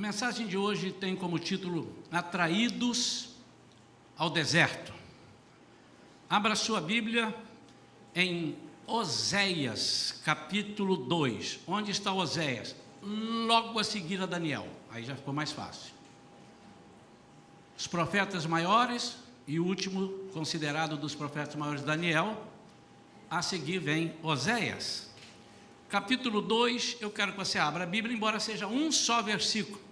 A mensagem de hoje tem como título Atraídos ao Deserto. Abra sua Bíblia em Oséias, capítulo 2. Onde está Oséias? Logo a seguir a Daniel. Aí já ficou mais fácil. Os profetas maiores e o último considerado dos profetas maiores, Daniel. A seguir vem Oséias. Capítulo 2, eu quero que você abra a Bíblia, embora seja um só versículo.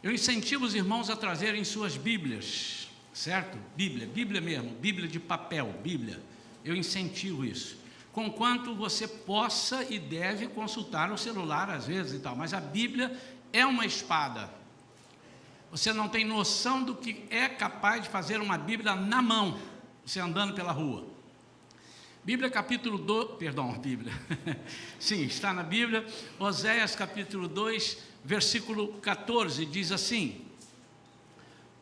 Eu incentivo os irmãos a trazerem suas Bíblias, certo? Bíblia mesmo, Bíblia de papel, Bíblia. Eu incentivo isso. Conquanto você possa e deve consultar o celular às vezes e tal, mas a Bíblia é uma espada. Você não tem noção do que é capaz de fazer uma Bíblia na mão, você andando pela rua. Bíblia capítulo 2, Bíblia, sim, está na Bíblia, Oséias capítulo 2, versículo 14, diz assim: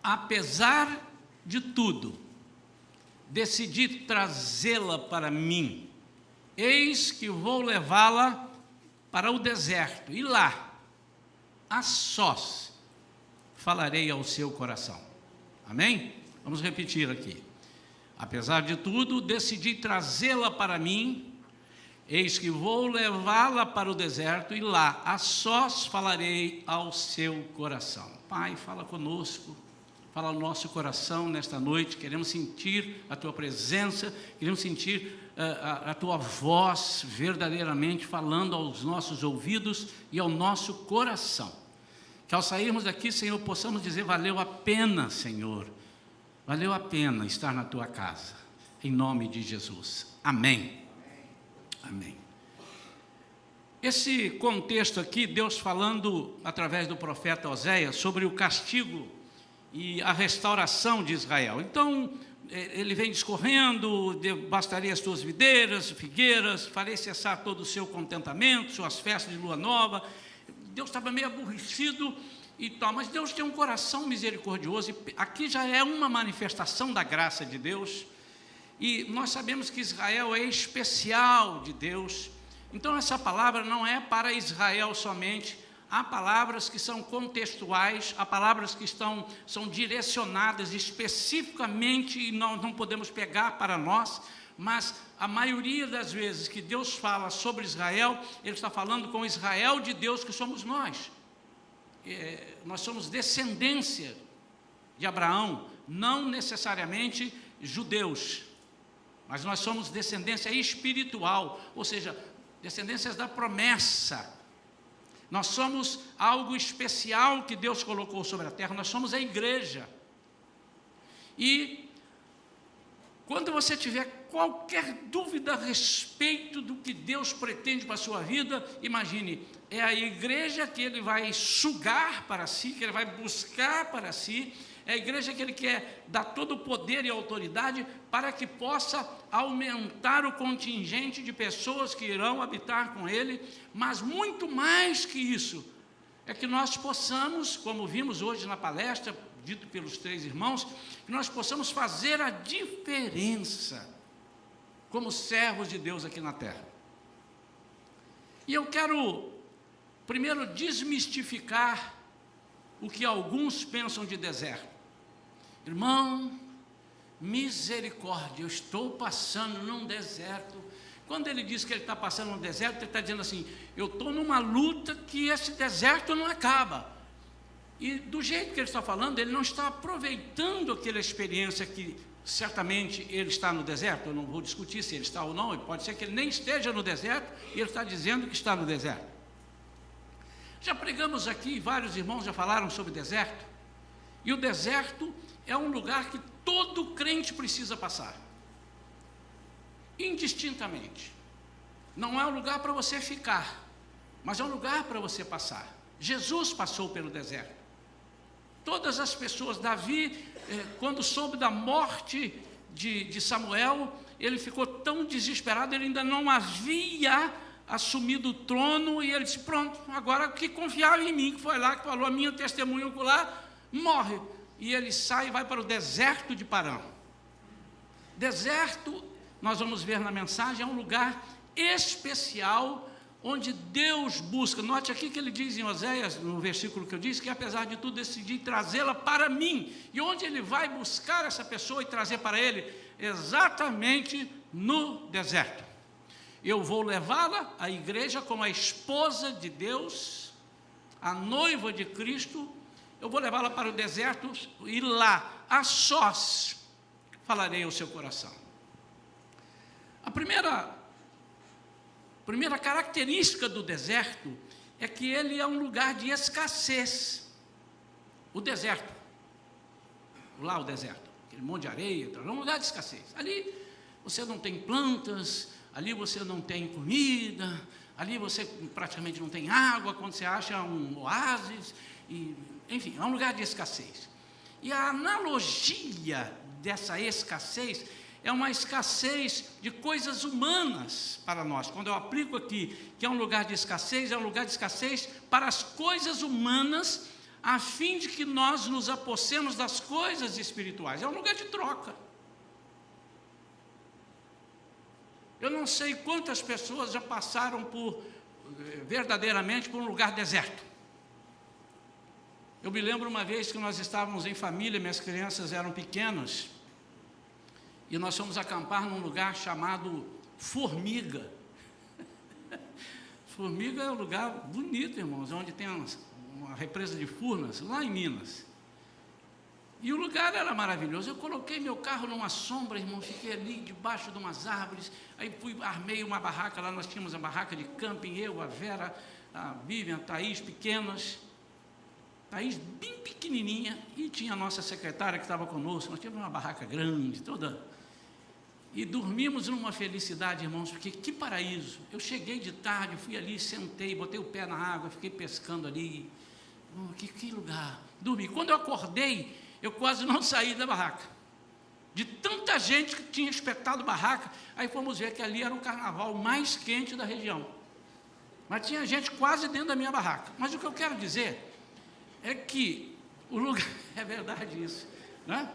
apesar de tudo, decidi trazê-la para mim, eis que vou levá-la para o deserto, e lá, a sós, falarei ao seu coração. Amém? Vamos repetir aqui. Apesar de tudo, decidi trazê-la para mim, eis que vou levá-la para o deserto, e lá, a sós, falarei ao seu coração. Pai, fala conosco, fala ao nosso coração nesta noite, queremos sentir a Tua presença, queremos sentir a Tua voz verdadeiramente falando aos nossos ouvidos e ao nosso coração. Que ao sairmos daqui, Senhor, possamos dizer, valeu a pena, Senhor, valeu a pena estar na Tua casa, em nome de Jesus. Amém. Amém. Esse contexto aqui, Deus falando através do profeta Oséias sobre o castigo e a restauração de Israel. Então, ele vem discorrendo, devastaria as tuas videiras, figueiras, farei cessar todo o seu contentamento, suas festas de lua nova. Deus estava meio aborrecido e tal, mas Deus tem um coração misericordioso, e aqui já é uma manifestação da graça de Deus, e nós sabemos que Israel é especial de Deus, então essa palavra não é para Israel somente, há palavras que são contextuais, há palavras que são direcionadas especificamente, e nós não podemos pegar para nós, mas a maioria das vezes que Deus fala sobre Israel, Ele está falando com Israel de Deus, que somos nós. Nós somos descendência de Abraão, não necessariamente judeus, mas nós somos descendência espiritual, ou seja, descendências da promessa. Nós somos algo especial que Deus colocou sobre a terra, nós somos a igreja. E quando você tiver qualquer dúvida a respeito do que Deus pretende para a sua vida, imagine, é a igreja que Ele vai sugar para si, que Ele vai buscar para si, é a igreja que Ele quer dar todo o poder e autoridade para que possa aumentar o contingente de pessoas que irão habitar com Ele, mas muito mais que isso, é que nós possamos, como vimos hoje na palestra, dito pelos três irmãos, que nós possamos fazer a diferença como servos de Deus aqui na terra. E eu quero primeiro desmistificar o que alguns pensam de deserto. Irmão, misericórdia, eu estou passando num deserto. Quando ele diz que ele está passando num deserto, ele está dizendo assim, eu estou numa luta que esse deserto não acaba. E do jeito que ele está falando, ele não está aproveitando aquela experiência que certamente ele está no deserto. Eu não vou discutir se ele está ou não, pode ser que ele nem esteja no deserto, e ele está dizendo que está no deserto. Já pregamos aqui, vários irmãos já falaram sobre deserto, e o deserto é um lugar que todo crente precisa passar, indistintamente. Não é um lugar para você ficar, mas é um lugar para você passar. Jesus passou pelo deserto. Todas as pessoas, Davi, quando soube da morte de Samuel, ele ficou tão desesperado, ele ainda não havia assumido o trono, e ele disse, pronto, agora que confiava em mim, que foi lá, que falou a minha testemunha ocular, morre. E ele sai e vai para o deserto de Parã. Deserto, nós vamos ver na mensagem, é um lugar especial, onde Deus busca. Note aqui que ele diz em Oséias, no versículo que eu disse, que apesar de tudo decidi trazê-la para mim. E onde ele vai buscar essa pessoa e trazer para ele? Exatamente no deserto. Eu vou levá-la à igreja como a esposa de Deus, a noiva de Cristo. Eu vou levá-la para o deserto e lá, a sós, falarei ao seu coração. A primeira característica do deserto é que ele é um lugar de escassez. O deserto, lá o deserto, aquele monte de areia, é um lugar de escassez. Ali você não tem plantas, ali você não tem comida, ali você praticamente não tem água, quando você acha um oásis, enfim, é um lugar de escassez. E a analogia dessa escassez é uma escassez de coisas humanas para nós. Quando eu aplico aqui que é um lugar de escassez, é um lugar de escassez para as coisas humanas, a fim de que nós nos apossemos das coisas espirituais. É um lugar de troca. Eu não sei quantas pessoas já passaram verdadeiramente por um lugar deserto. Eu me lembro uma vez que nós estávamos em família, minhas crianças eram pequenas, e nós fomos acampar num lugar chamado Formiga. Formiga é um lugar bonito, irmãos, onde tem uma represa de Furnas, lá em Minas. E o lugar era maravilhoso. Eu coloquei meu carro numa sombra, irmão, fiquei ali debaixo de umas árvores, aí armei uma barraca, lá nós tínhamos a barraca de camping, eu, a Vera, a Vivian, a Thaís, pequenas, Thaís bem pequenininha, e tinha a nossa secretária que estava conosco. Nós tínhamos uma barraca grande, toda, e dormimos numa felicidade, irmãos, porque que paraíso. Eu cheguei de tarde, fui ali, sentei, botei o pé na água, fiquei pescando ali, que lugar, dormi. Quando eu acordei, eu quase não saí da barraca, de tanta gente que tinha espetado barraca. Aí fomos ver que ali era o carnaval mais quente da região, mas tinha gente quase dentro da minha barraca. Mas o que eu quero dizer é que o lugar, é verdade isso, né?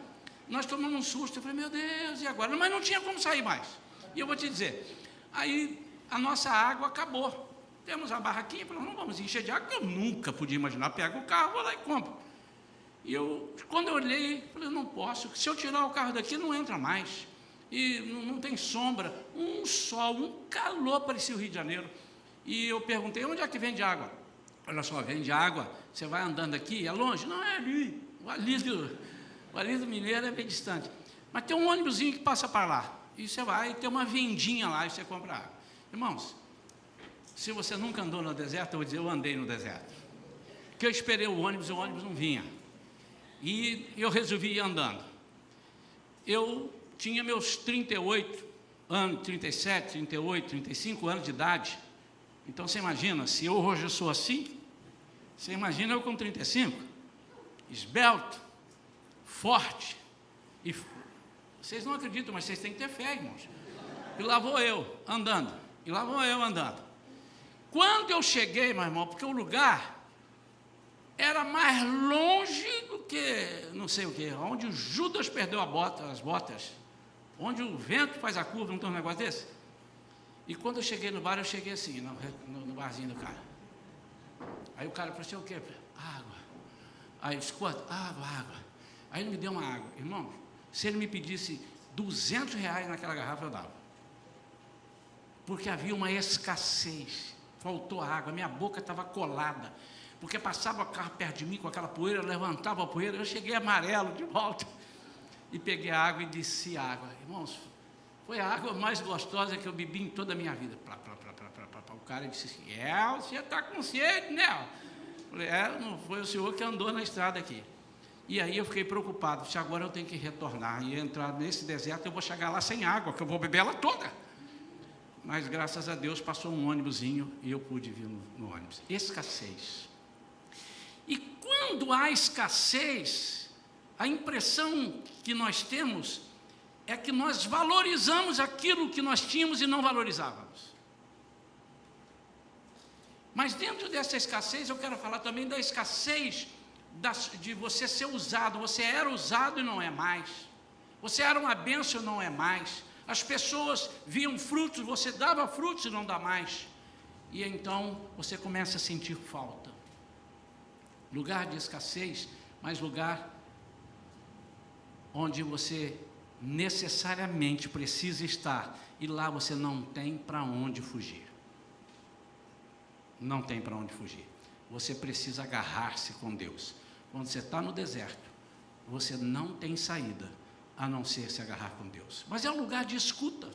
Nós tomamos um susto, eu falei, meu Deus, e agora? Mas não tinha como sair mais. E eu vou te dizer, aí a nossa água acabou, temos a barraquinha, falamos, não vamos encher de água, que eu nunca podia imaginar, pego o carro, vou lá e compro. E quando eu olhei, falei, não posso, se eu tirar o carro daqui, não entra mais, e não tem sombra, um sol, um calor, parecia o Rio de Janeiro. E eu perguntei, onde é que vende água? Olha só, vende água, você vai andando aqui, é longe? Não, é ali, o ali do Mineiro é bem distante, mas tem um ônibusinho que passa para lá, e você vai, tem uma vendinha lá, e você compra água. Irmãos, se você nunca andou no deserto, eu vou dizer, eu andei no deserto, porque eu esperei o ônibus não vinha, e eu resolvi ir andando. Eu tinha meus 38 anos, 37, 38, 35 anos de idade, então você imagina, se hoje eu sou assim, você imagina eu com 35, esbelto, forte, e vocês não acreditam, mas vocês têm que ter fé, irmãos. E lá vou eu andando, Quando eu cheguei, meu irmão, porque o lugar era mais longe do que, não sei o que, onde o Judas perdeu as botas, onde o vento faz a curva, não tem um negócio desse? E quando eu cheguei no bar, eu cheguei assim, no barzinho do cara. Aí o cara falou assim, o quê? Água. Aí eu disse, quanto? Água. Aí ele me deu uma água. Irmão, se ele me pedisse R$200 naquela garrafa, eu dava. Porque havia uma escassez, faltou água, minha boca estava colada, porque passava o carro perto de mim com aquela poeira, levantava a poeira, eu cheguei amarelo de volta, e peguei a água e desci a água. Irmãos, foi a água mais gostosa que eu bebi em toda a minha vida. O cara disse assim, você está com sede, né? Eu falei, não foi o senhor que andou na estrada aqui. E aí eu fiquei preocupado, se agora eu tenho que retornar e entrar nesse deserto, eu vou chegar lá sem água, que eu vou beber ela toda. Mas graças a Deus passou um ônibusinho e eu pude vir no ônibus. Escassez. E quando há escassez, a impressão que nós temos é que nós valorizamos aquilo que nós tínhamos e não valorizávamos. Mas dentro dessa escassez, eu quero falar também da escassez de você ser usado. Você era usado e não é mais. Você era uma bênção e não é mais. As pessoas viam frutos, você dava frutos e não dá mais. e então você começa a sentir falta. Lugar de escassez, mas lugar onde você necessariamente precisa estar, e lá você não tem para onde fugir. Não tem para onde fugir. Você precisa agarrar-se com Deus. Quando você está no deserto, você não tem saída, a não ser se agarrar com Deus. Mas é um lugar de escuta.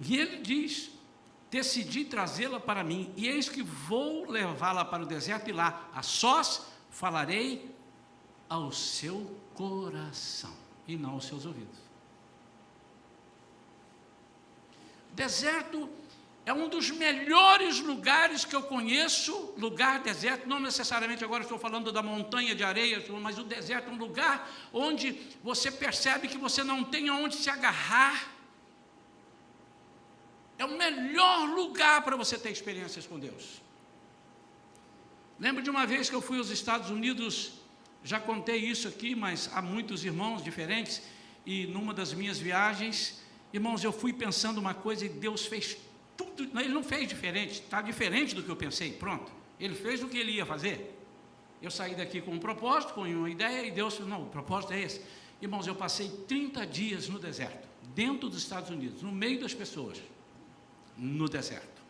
E ele diz: decidi trazê-la para mim, e eis que vou levá-la para o deserto, e lá, a sós, falarei ao seu coração, e não aos seus ouvidos. Deserto é um dos melhores lugares que eu conheço, lugar deserto, não necessariamente agora estou falando da montanha de areia, mas o deserto é um lugar onde você percebe que você não tem aonde se agarrar. É o melhor lugar para você ter experiências com Deus. Lembro de uma vez que eu fui aos Estados Unidos, já contei isso aqui, mas há muitos irmãos diferentes, e numa das minhas viagens, irmãos, eu fui pensando uma coisa e Deus fez tudo, ele não fez diferente, está diferente do que eu pensei, pronto, ele fez o que ele ia fazer. Eu saí daqui com um propósito, com uma ideia, e Deus falou: não, o propósito é esse. Irmãos, eu passei 30 dias no deserto, dentro dos Estados Unidos, no meio das pessoas, no deserto,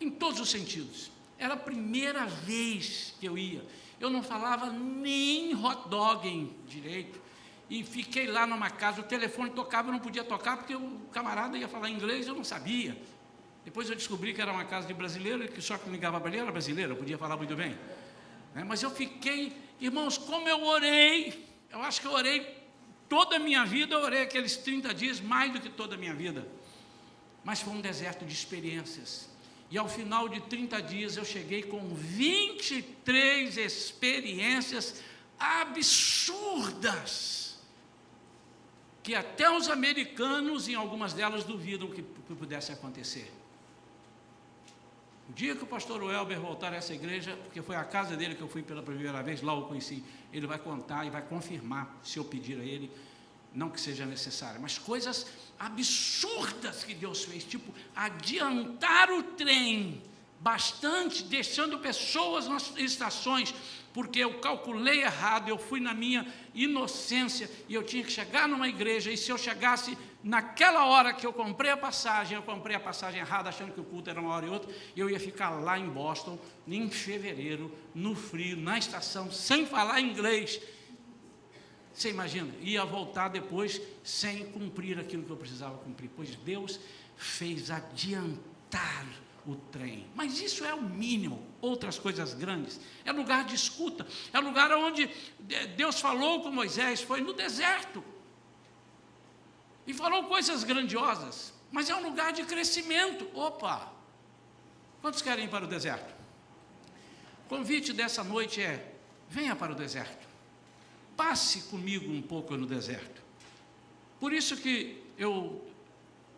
em todos os sentidos. Era a primeira vez que eu ia, eu não falava nem hot dog direito, e fiquei lá numa casa, o telefone tocava, eu não podia tocar, porque o camarada ia falar inglês, eu não sabia. Depois eu descobri que era uma casa de brasileiro, que só que ligava para ele era brasileiro, eu podia falar muito bem. Mas eu fiquei, irmãos, como eu orei, eu acho que eu orei toda a minha vida, eu orei aqueles 30 dias, mais do que toda a minha vida. Mas foi um deserto de experiências. E ao final de 30 dias eu cheguei com 23 experiências absurdas, que até os americanos, em algumas delas, duvidam que pudesse acontecer. O dia que o pastor Welber voltar a essa igreja, porque foi a casa dele que eu fui pela primeira vez, lá eu conheci, ele vai contar e vai confirmar, se eu pedir a ele, não que seja necessário, mas coisas absurdas que Deus fez, tipo adiantar o trem bastante, deixando pessoas nas estações, porque eu calculei errado, eu fui na minha inocência, e eu tinha que chegar numa igreja, e se eu chegasse naquela hora que eu comprei a passagem errada, achando que o culto era uma hora e outra, eu ia ficar lá em Boston, em fevereiro, no frio, na estação, sem falar inglês. Você imagina, ia voltar depois sem cumprir aquilo que eu precisava cumprir, pois Deus fez adiantar o trem. Mas isso é o mínimo. Outras coisas grandes, é lugar de escuta, é lugar onde Deus falou com Moisés, foi no deserto, e falou coisas grandiosas, mas é um lugar de crescimento. Opa! Quantos querem ir para o deserto? O convite dessa noite é: venha para o deserto, passe comigo um pouco no deserto. Por isso que eu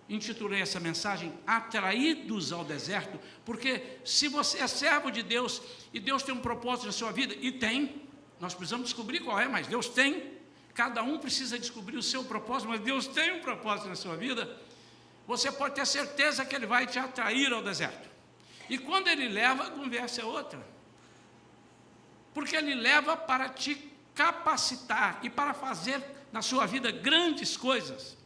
intitulei essa mensagem Atraídos ao Deserto, porque se você é servo de Deus, e Deus tem um propósito na sua vida, e tem, nós precisamos descobrir qual é, mas Deus tem, cada um precisa descobrir o seu propósito, mas Deus tem um propósito na sua vida, você pode ter certeza que Ele vai te atrair ao deserto, e quando Ele leva, a conversa é outra, porque Ele leva para te capacitar, e para fazer na sua vida grandes coisas.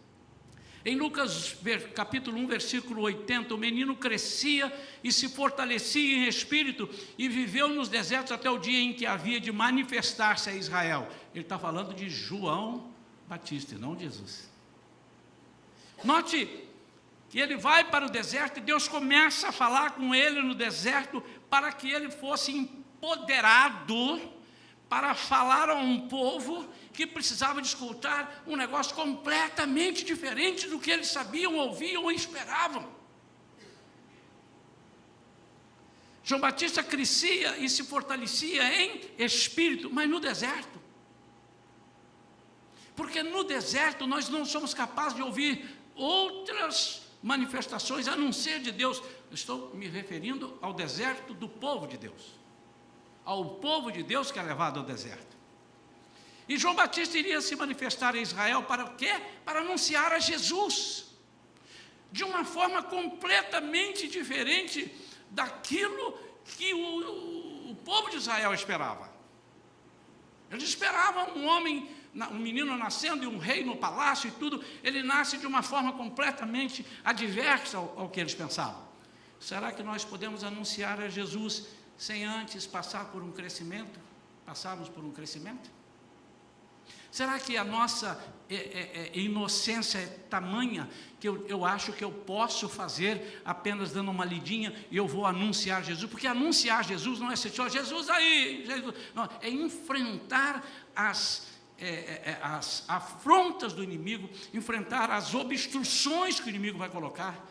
Em Lucas capítulo 1, versículo 80, o menino crescia e se fortalecia em espírito e viveu nos desertos até o dia em que havia de manifestar-se a Israel. Ele está falando de João Batista, não de Jesus. Note que ele vai para o deserto e Deus começa a falar com ele no deserto para que ele fosse empoderado para falar a um povo que precisava de escutar um negócio completamente diferente do que eles sabiam, ouviam ou esperavam. João Batista crescia e se fortalecia em espírito, mas no deserto. Porque no deserto nós não somos capazes de ouvir outras manifestações a não ser de Deus. Eu estou me referindo ao deserto do povo de Deus, ao povo de Deus que é levado ao deserto. E João Batista iria se manifestar em Israel para o quê? Para anunciar a Jesus. de uma forma completamente diferente daquilo que o povo de Israel esperava. Eles esperavam um menino nascendo e um rei no palácio e tudo. Ele nasce de uma forma completamente adversa ao que eles pensavam. Será que nós podemos anunciar a Jesus sem antes passarmos por um crescimento? Será que a nossa inocência é tamanha que eu acho que eu posso fazer apenas dando uma lidinha e eu vou anunciar Jesus? Porque anunciar Jesus não é ser só Jesus aí, Jesus. Não, é enfrentar as afrontas do inimigo, enfrentar as obstruções que o inimigo vai colocar.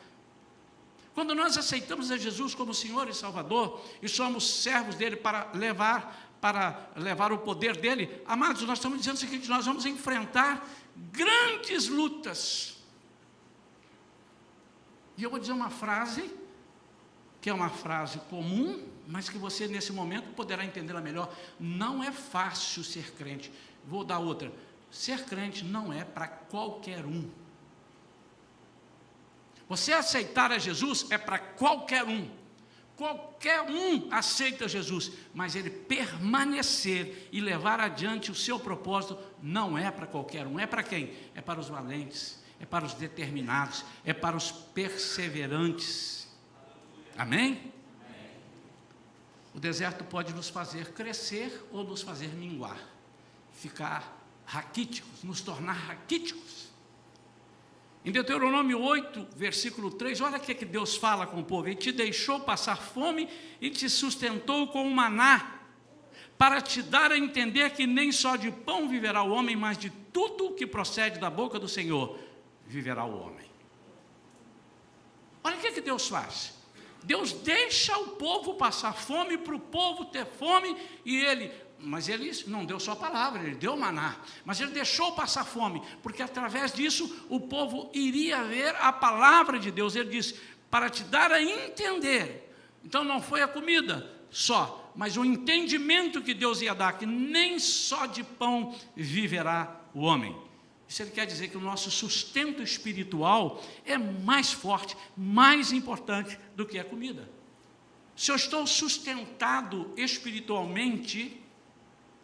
Quando nós aceitamos a Jesus como Senhor e Salvador e somos servos dele para levar o poder dele, amados, nós estamos dizendo o seguinte: nós vamos enfrentar grandes lutas. E eu vou dizer uma frase, que é uma frase comum, mas que você nesse momento poderá entendê-la melhor. Não é fácil ser crente. Vou dar outra: ser crente não é para qualquer um. Você aceitar a Jesus é para qualquer um. Qualquer um aceita Jesus, mas ele permanecer e levar adiante o seu propósito não é para qualquer um. É para quem? É para os valentes, é para os determinados, é para os perseverantes. Amém? O deserto pode nos fazer crescer ou nos fazer minguar, ficar raquíticos, nos tornar raquíticos. Em Deuteronômio 8, versículo 3, olha o que Deus fala com o povo: Ele te deixou passar fome e te sustentou com o maná, para te dar a entender que nem só de pão viverá o homem, mas de tudo o que procede da boca do Senhor viverá o homem. Olha o que Deus faz. Deus deixa o povo passar fome, para o povo ter fome, mas ele não deu só a palavra, ele deu maná, mas ele deixou passar fome, porque através disso o povo iria ver a palavra de Deus. Ele disse: para te dar a entender. Então não foi a comida só, mas o entendimento que Deus ia dar, que nem só de pão viverá o homem. Isso ele quer dizer que o nosso sustento espiritual é mais forte, mais importante do que a comida. Se eu estou sustentado espiritualmente,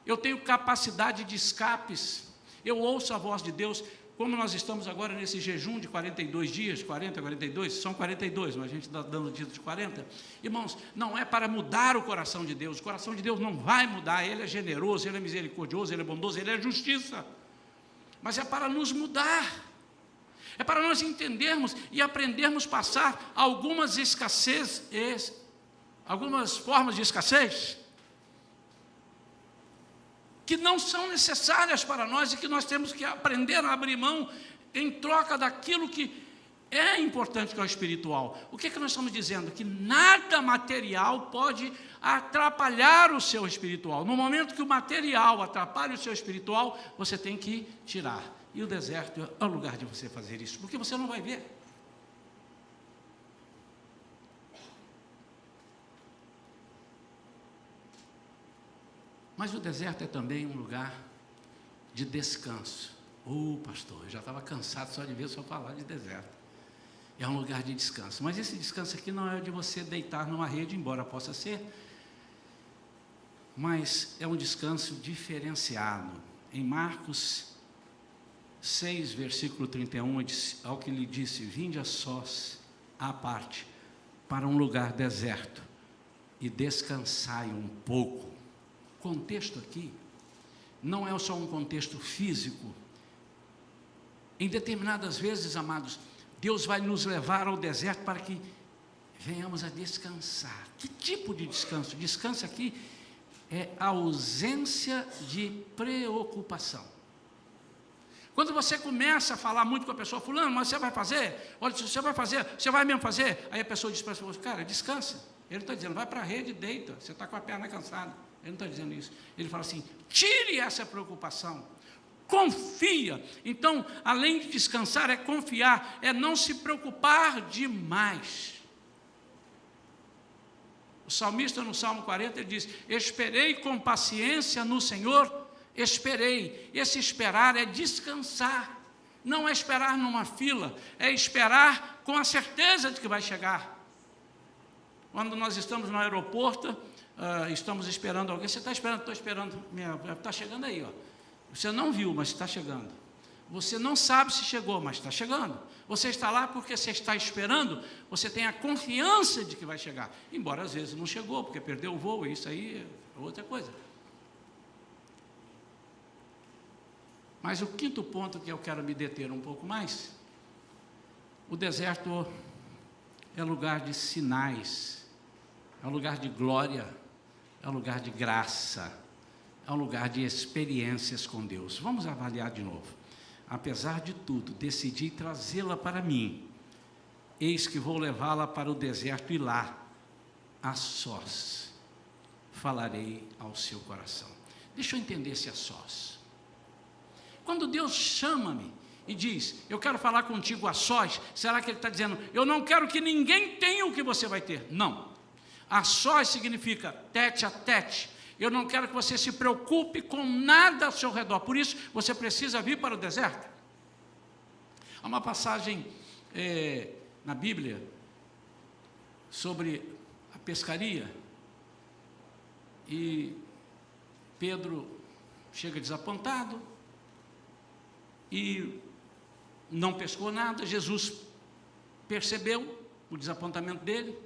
eu tenho capacidade de escapes, eu ouço a voz de Deus, como nós estamos agora nesse jejum de 42 dias, 40, 42, são 42, mas a gente está dando o título de 40. Irmãos, não é para mudar o coração de Deus, o coração de Deus não vai mudar, Ele é generoso, Ele é misericordioso, Ele é bondoso, Ele é justiça, mas é para nos mudar, é para nós entendermos e aprendermos a passar algumas formas de escassez, que não são necessárias para nós e que nós temos que aprender a abrir mão em troca daquilo que é importante, que é o espiritual. O que nós estamos dizendo? Que nada material pode atrapalhar o seu espiritual. No momento que o material atrapalha o seu espiritual, você tem que tirar. E o deserto é o lugar de você fazer isso, porque você não vai ver. Mas o deserto é também um lugar de descanso. Pastor, eu já estava cansado só de ver só falar de deserto. É um lugar de descanso. Mas esse descanso aqui não é de você deitar numa rede, embora possa ser. Mas é um descanso diferenciado. Em Marcos 6, versículo 31, ao que lhe disse: vinde a sós, à parte, para um lugar deserto, e descansai um pouco. Contexto aqui não é só um contexto físico. Em determinadas vezes, amados, Deus vai nos levar ao deserto para que venhamos a descansar. Que tipo de descanso? Descanso aqui é a ausência de preocupação. Quando você começa a falar muito com a pessoa: fulano, mas você vai fazer? Olha, se você vai fazer, você vai mesmo fazer? Aí a pessoa diz para você: cara, descansa. Ele está dizendo: vai para a rede e deita, você está com a perna cansada. Ele não está dizendo isso. Ele fala assim: tire essa preocupação, confia. Então, além de descansar, é confiar, é não se preocupar demais. O salmista, no Salmo 40, ele diz: esperei com paciência no Senhor, esperei. Esse esperar é descansar, não é esperar numa fila, é esperar com a certeza de que vai chegar. Quando nós estamos no aeroporto, estamos esperando alguém. Você está esperando? Estou esperando. Está chegando aí, ó. Você não viu, mas está chegando. Você não sabe se chegou, mas está chegando. Você está lá porque você está esperando, você tem a confiança de que vai chegar. Embora às vezes não chegou, porque perdeu o voo, isso aí é outra coisa. Mas o quinto ponto que eu quero me deter um pouco mais, o deserto é lugar de sinais, é um lugar de glória, é um lugar de graça, é um lugar de experiências com Deus. Vamos avaliar de novo. Apesar de tudo, decidi trazê-la para mim. Eis que vou levá-la para o deserto e lá, a sós, falarei ao seu coração. Deixa eu entender esse a sós. Quando Deus chama-me e diz, eu quero falar contigo a sós, será que Ele está dizendo, eu não quero que ninguém tenha o que você vai ter? Não. A sós significa tete a tete. Eu não quero que você se preocupe com nada ao seu redor. Por isso, você precisa vir para o deserto. Há uma passagem na Bíblia sobre a pescaria. E Pedro chega desapontado e não pescou nada. Jesus percebeu o desapontamento dele,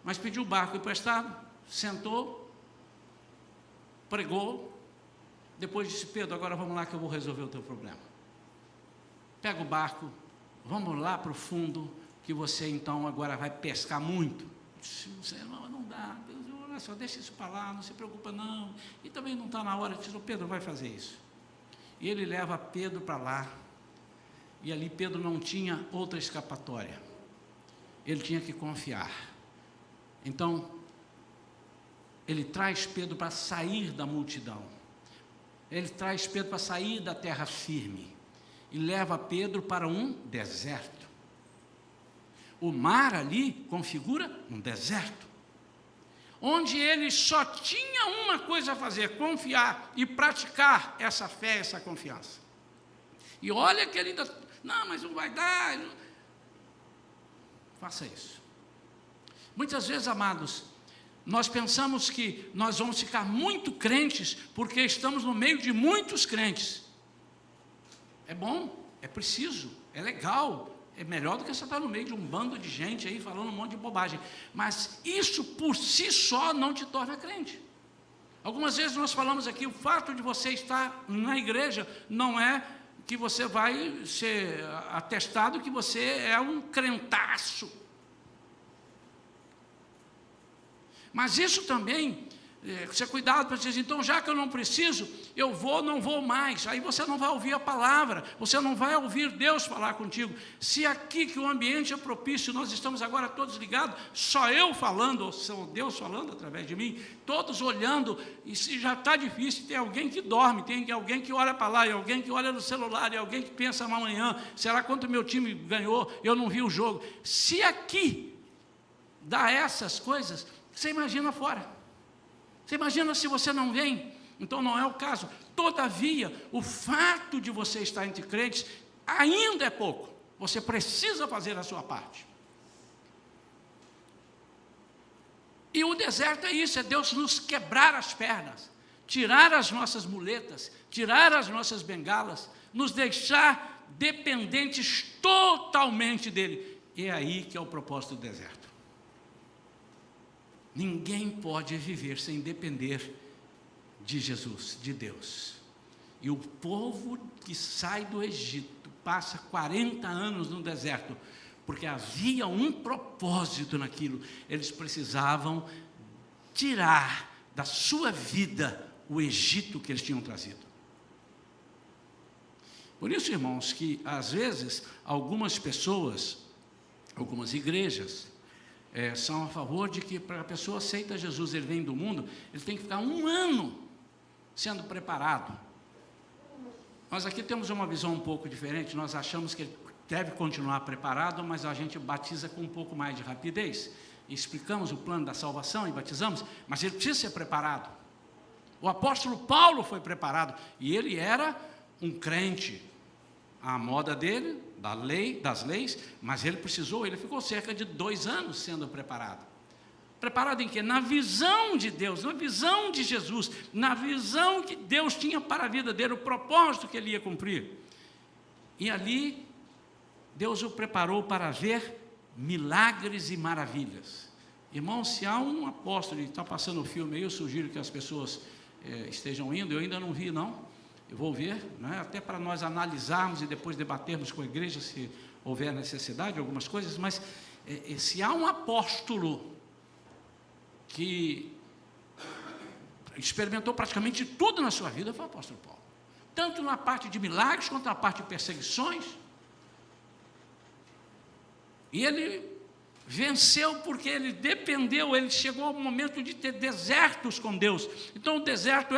mas pediu o barco emprestado, sentou, pregou, depois disse, Pedro, agora vamos lá que eu vou resolver o teu problema. Pega o barco, vamos lá para o fundo, que você então agora vai pescar muito. Disse, não dá, olha só, deixa isso para lá, não se preocupa não, e também não está na hora, disse, Pedro vai fazer isso. E ele leva Pedro para lá, e ali Pedro não tinha outra escapatória, ele tinha que confiar. Então, ele traz Pedro para sair da multidão, ele traz Pedro para sair da terra firme, e leva Pedro para um deserto. O mar ali configura um deserto, onde ele só tinha uma coisa a fazer, confiar e praticar essa fé, essa confiança. E olha que ele ainda, não, mas não vai dar, não. Faça isso. Muitas vezes, amados, nós pensamos que nós vamos ficar muito crentes porque estamos no meio de muitos crentes. É bom, é preciso, é legal, é melhor do que você estar no meio de um bando de gente aí falando um monte de bobagem. Mas isso por si só não te torna crente. Algumas vezes nós falamos aqui, o fato de você estar na igreja não é que você vai ser atestado que você é um crentaço. Mas isso também, você cuidado para dizer, então já que eu não preciso, eu vou, não vou mais. Aí você não vai ouvir a palavra, você não vai ouvir Deus falar contigo. Se aqui que o ambiente é propício, nós estamos agora todos ligados, só eu falando, ou só Deus falando através de mim, todos olhando, e se já está difícil, tem alguém que dorme, tem alguém que olha para lá, e alguém que olha no celular, e alguém que pensa amanhã, será quanto meu time ganhou, eu não vi o jogo. Se aqui dá essas coisas, você imagina fora. Você imagina se você não vem? Então não é o caso. Todavia, o fato de você estar entre crentes ainda é pouco. Você precisa fazer a sua parte. E o deserto é isso, é Deus nos quebrar as pernas, tirar as nossas muletas, tirar as nossas bengalas, nos deixar dependentes totalmente dele. E é aí que é o propósito do deserto. Ninguém pode viver sem depender de Jesus, de Deus. E o povo que sai do Egito passa 40 anos no deserto, porque havia um propósito naquilo. Eles precisavam tirar da sua vida o Egito que eles tinham trazido. Por isso, irmãos, que às vezes algumas pessoas, algumas igrejas, são a favor de que para a pessoa aceita Jesus, ele vem do mundo, ele tem que ficar 1 ano sendo preparado. Nós aqui temos uma visão um pouco diferente, nós achamos que ele deve continuar preparado, mas a gente batiza com um pouco mais de rapidez. Explicamos o plano da salvação e batizamos, mas ele precisa ser preparado. O apóstolo Paulo foi preparado, e ele era um crente. à moda dele, das leis, mas ele ficou cerca de 2 anos sendo preparado. Preparado em quê? Na visão de Deus, na visão de Jesus, na visão que Deus tinha para a vida dele, o propósito que ele ia cumprir. E ali, Deus o preparou para ver milagres e maravilhas. Irmão, se há um apóstolo, está passando o filme aí, eu sugiro que as pessoas estejam indo, eu ainda não vi não, eu vou ver, né, até para nós analisarmos e depois debatermos com a igreja, se houver necessidade de algumas coisas, mas se há um apóstolo que experimentou praticamente tudo na sua vida, foi o apóstolo Paulo. Tanto na parte de milagres, quanto na parte de perseguições. E ele venceu porque ele dependeu, ele chegou ao momento de ter desertos com Deus. Então o deserto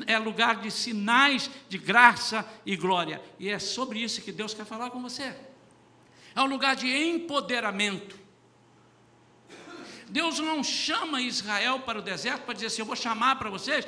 é lugar de sinais de graça e glória. E é sobre isso que Deus quer falar com você. É um lugar de empoderamento. Deus não chama Israel para o deserto para dizer assim, eu vou chamar para vocês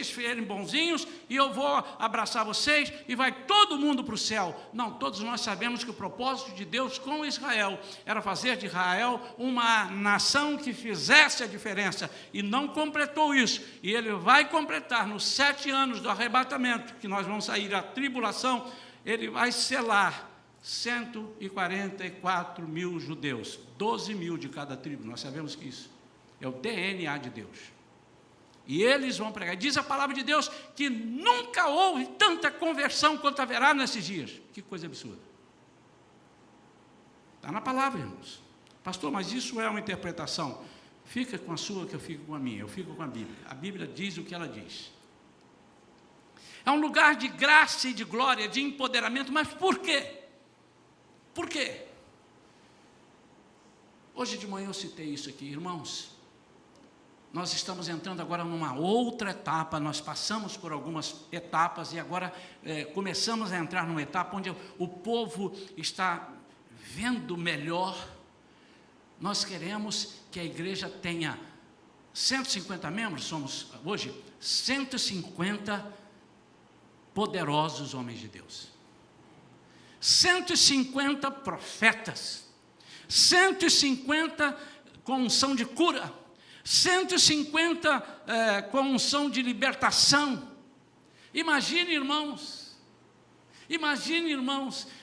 serem bonzinhos e eu vou abraçar vocês e vai todo mundo para o céu. Não, todos nós sabemos que o propósito de Deus com Israel era fazer de Israel uma nação que fizesse a diferença e não completou isso. E ele vai completar nos 7 anos do arrebatamento, que nós vamos sair da tribulação, ele vai selar 144 mil judeus, 12 mil de cada tribo, nós sabemos que isso é o DNA de Deus. E eles vão pregar. Diz a palavra de Deus que nunca houve tanta conversão quanto haverá nesses dias. Que coisa absurda. Está na palavra, irmãos. Pastor, mas isso é uma interpretação. Fica com a sua que eu fico com a minha. Eu fico com a Bíblia. A Bíblia diz o que ela diz. É um lugar de graça e de glória, de empoderamento. Mas por quê? Por quê? Hoje de manhã eu citei isso aqui, irmãos. Nós estamos entrando agora numa outra etapa, nós passamos por algumas etapas e agora começamos a entrar numa etapa onde o povo está vendo melhor. Nós queremos que a igreja tenha 150 membros, somos hoje 150 poderosos homens de Deus. 150 profetas, 150 com unção de cura, 150 com unção de libertação. Imagine, irmãos,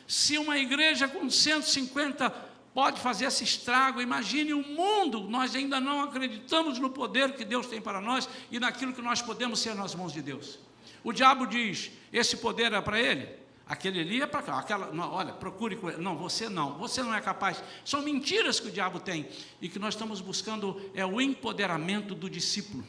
se uma igreja com 150 pode fazer esse estrago, imagine o mundo. Nós ainda não acreditamos no poder que Deus tem para nós e naquilo que nós podemos ser nas mãos de Deus. O diabo diz, esse poder é para ele? Aquele ali é para cá, não, olha, procure com ele. Não, você não é capaz. São mentiras que o diabo tem. E que nós estamos buscando é o empoderamento do discípulo.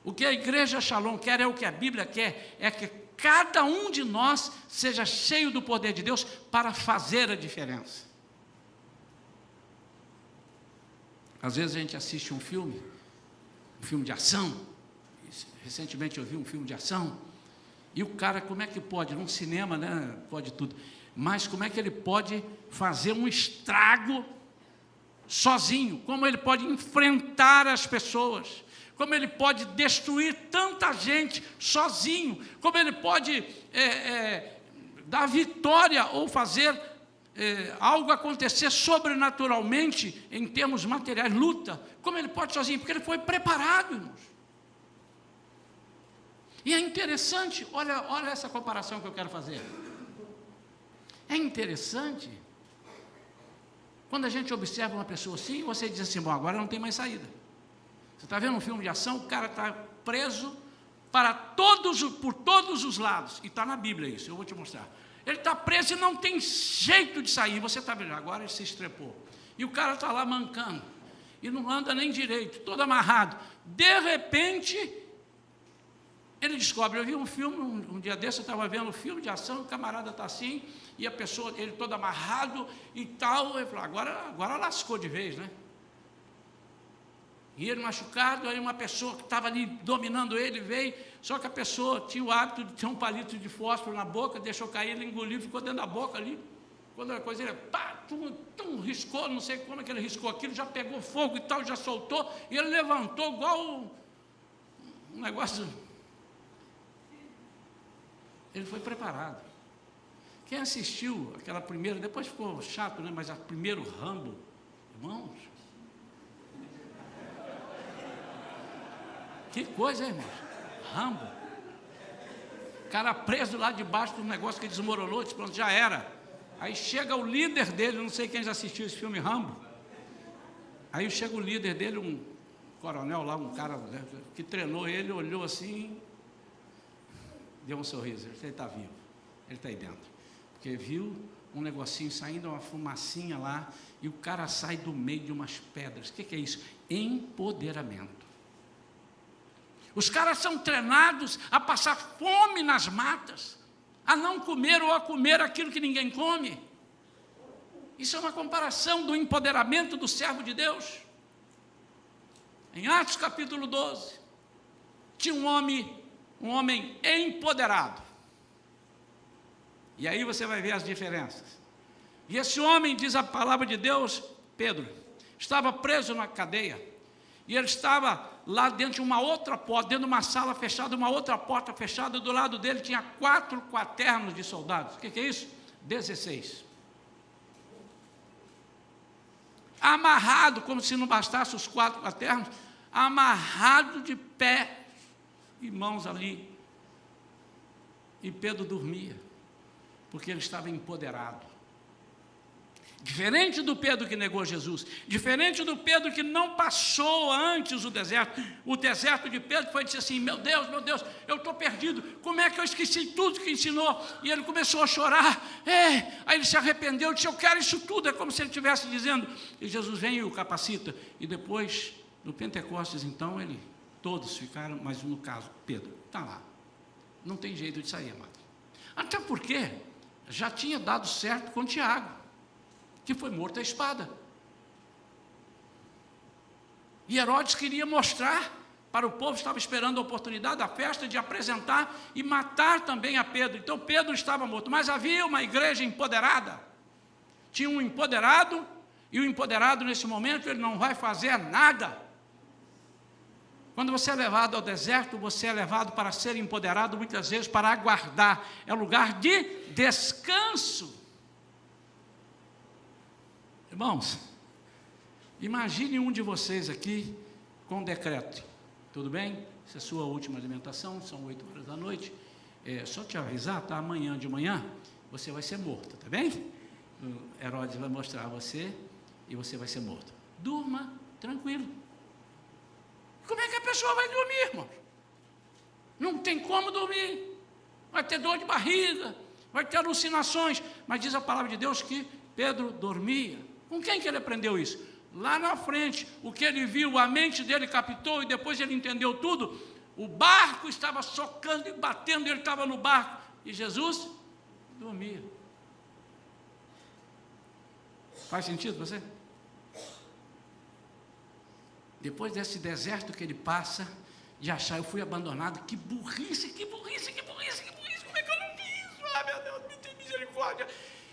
O que a igreja Shalom quer é o que a Bíblia quer, é que cada um de nós seja cheio do poder de Deus para fazer a diferença. Às vezes a gente assiste um filme de ação. Recentemente eu vi um filme de ação. E o cara, como é que pode? Num cinema, né? Pode tudo. Mas como é que ele pode fazer um estrago sozinho? Como ele pode enfrentar as pessoas? Como ele pode destruir tanta gente sozinho? Como ele pode dar vitória ou fazer algo acontecer sobrenaturalmente em termos materiais, luta? Como ele pode sozinho? Porque ele foi preparado, irmãos. E é interessante, olha essa comparação que eu quero fazer. É interessante, quando a gente observa uma pessoa assim, você diz assim, bom, agora não tem mais saída. Você está vendo um filme de ação, o cara está preso por todos os lados, e está na Bíblia isso, eu vou te mostrar. Ele está preso e não tem jeito de sair, você está vendo, agora ele se estrepou. E o cara está lá mancando, e não anda nem direito, todo amarrado. De repente, ele descobre, eu vi um filme, um dia desse, eu estava vendo um filme de ação, o camarada está assim, e a pessoa, ele todo amarrado e tal, ele falou, agora lascou de vez, né? E ele machucado, aí uma pessoa que estava ali dominando ele veio, só que a pessoa tinha o hábito de ter um palito de fósforo na boca, deixou cair, ele engoliu, ficou dentro da boca ali. Quando a coisa, ele riscou, não sei como é que ele riscou aquilo, já pegou fogo e tal, já soltou, e ele levantou igual um negócio. Ele foi preparado. Quem assistiu aquela primeira, depois ficou chato, né? Mas a primeiro Rambo, irmãos, que coisa, hein, irmãos? Rambo. O cara preso lá debaixo do negócio que desmoronou, disse, pronto, já era. Aí chega o líder dele, não sei quem já assistiu esse filme Rambo. Aí chega o líder dele, um coronel lá, um cara que treinou ele, olhou assim, deu um sorriso, ele está vivo, ele está aí dentro. Porque viu um negocinho saindo, uma fumacinha lá, e o cara sai do meio de umas pedras. O que é isso? Empoderamento. Os caras são treinados a passar fome nas matas, a não comer ou a comer aquilo que ninguém come. Isso é uma comparação do empoderamento do servo de Deus. Em Atos capítulo 12, tinha um homem empoderado. E aí você vai ver as diferenças. E esse homem, diz a palavra de Deus, Pedro, estava preso na cadeia. E ele estava lá dentro de uma outra porta, dentro de uma sala fechada, uma outra porta fechada. Do lado dele tinha 4 quaternos de soldados. O que é isso? 16. Amarrado, como se não bastasse os 4 quaternos, amarrado de pé e mãos ali. E Pedro dormia, porque ele estava empoderado. Diferente do Pedro que negou Jesus, diferente do Pedro que não passou antes o deserto de Pedro foi dizer assim, meu Deus, eu estou perdido, como é que eu esqueci tudo que ensinou? E ele começou a chorar, aí ele se arrependeu, disse, eu quero isso tudo, é como se ele estivesse dizendo, e Jesus vem e o capacita, e depois, no Pentecostes, então, todos ficaram, mas no caso, Pedro, está lá, não tem jeito de sair, amado. Até porque já tinha dado certo com Tiago, que foi morto à espada. E Herodes queria mostrar para o povo, estava esperando a oportunidade da festa de apresentar e matar também a Pedro. Então Pedro estava morto, mas havia uma igreja empoderada. Tinha um empoderado, e o empoderado nesse momento ele não vai fazer nada. Quando você é levado ao deserto, você é levado para ser empoderado, muitas vezes para aguardar. É lugar de descanso. Irmãos, imagine um de vocês aqui com um decreto, tudo bem? Essa é a sua última alimentação, são 8 horas da noite, só te avisar, tá? Amanhã de manhã você vai ser morto, tá bem? O Herodes vai mostrar a você e você vai ser morto. Durma tranquilo. Como é que a pessoa vai dormir, irmão? Não tem como dormir, vai ter dor de barriga, vai ter alucinações, mas diz a palavra de Deus que Pedro dormia. Com quem que ele aprendeu isso? Lá na frente, o que ele viu, a mente dele captou e depois ele entendeu tudo. O barco estava socando e batendo, ele estava no barco e Jesus dormia. Faz sentido para você? Depois desse deserto que ele passa, de achar, eu fui abandonado, que burrice, como é que eu não vi isso? Ah, meu Deus, me tem misericórdia.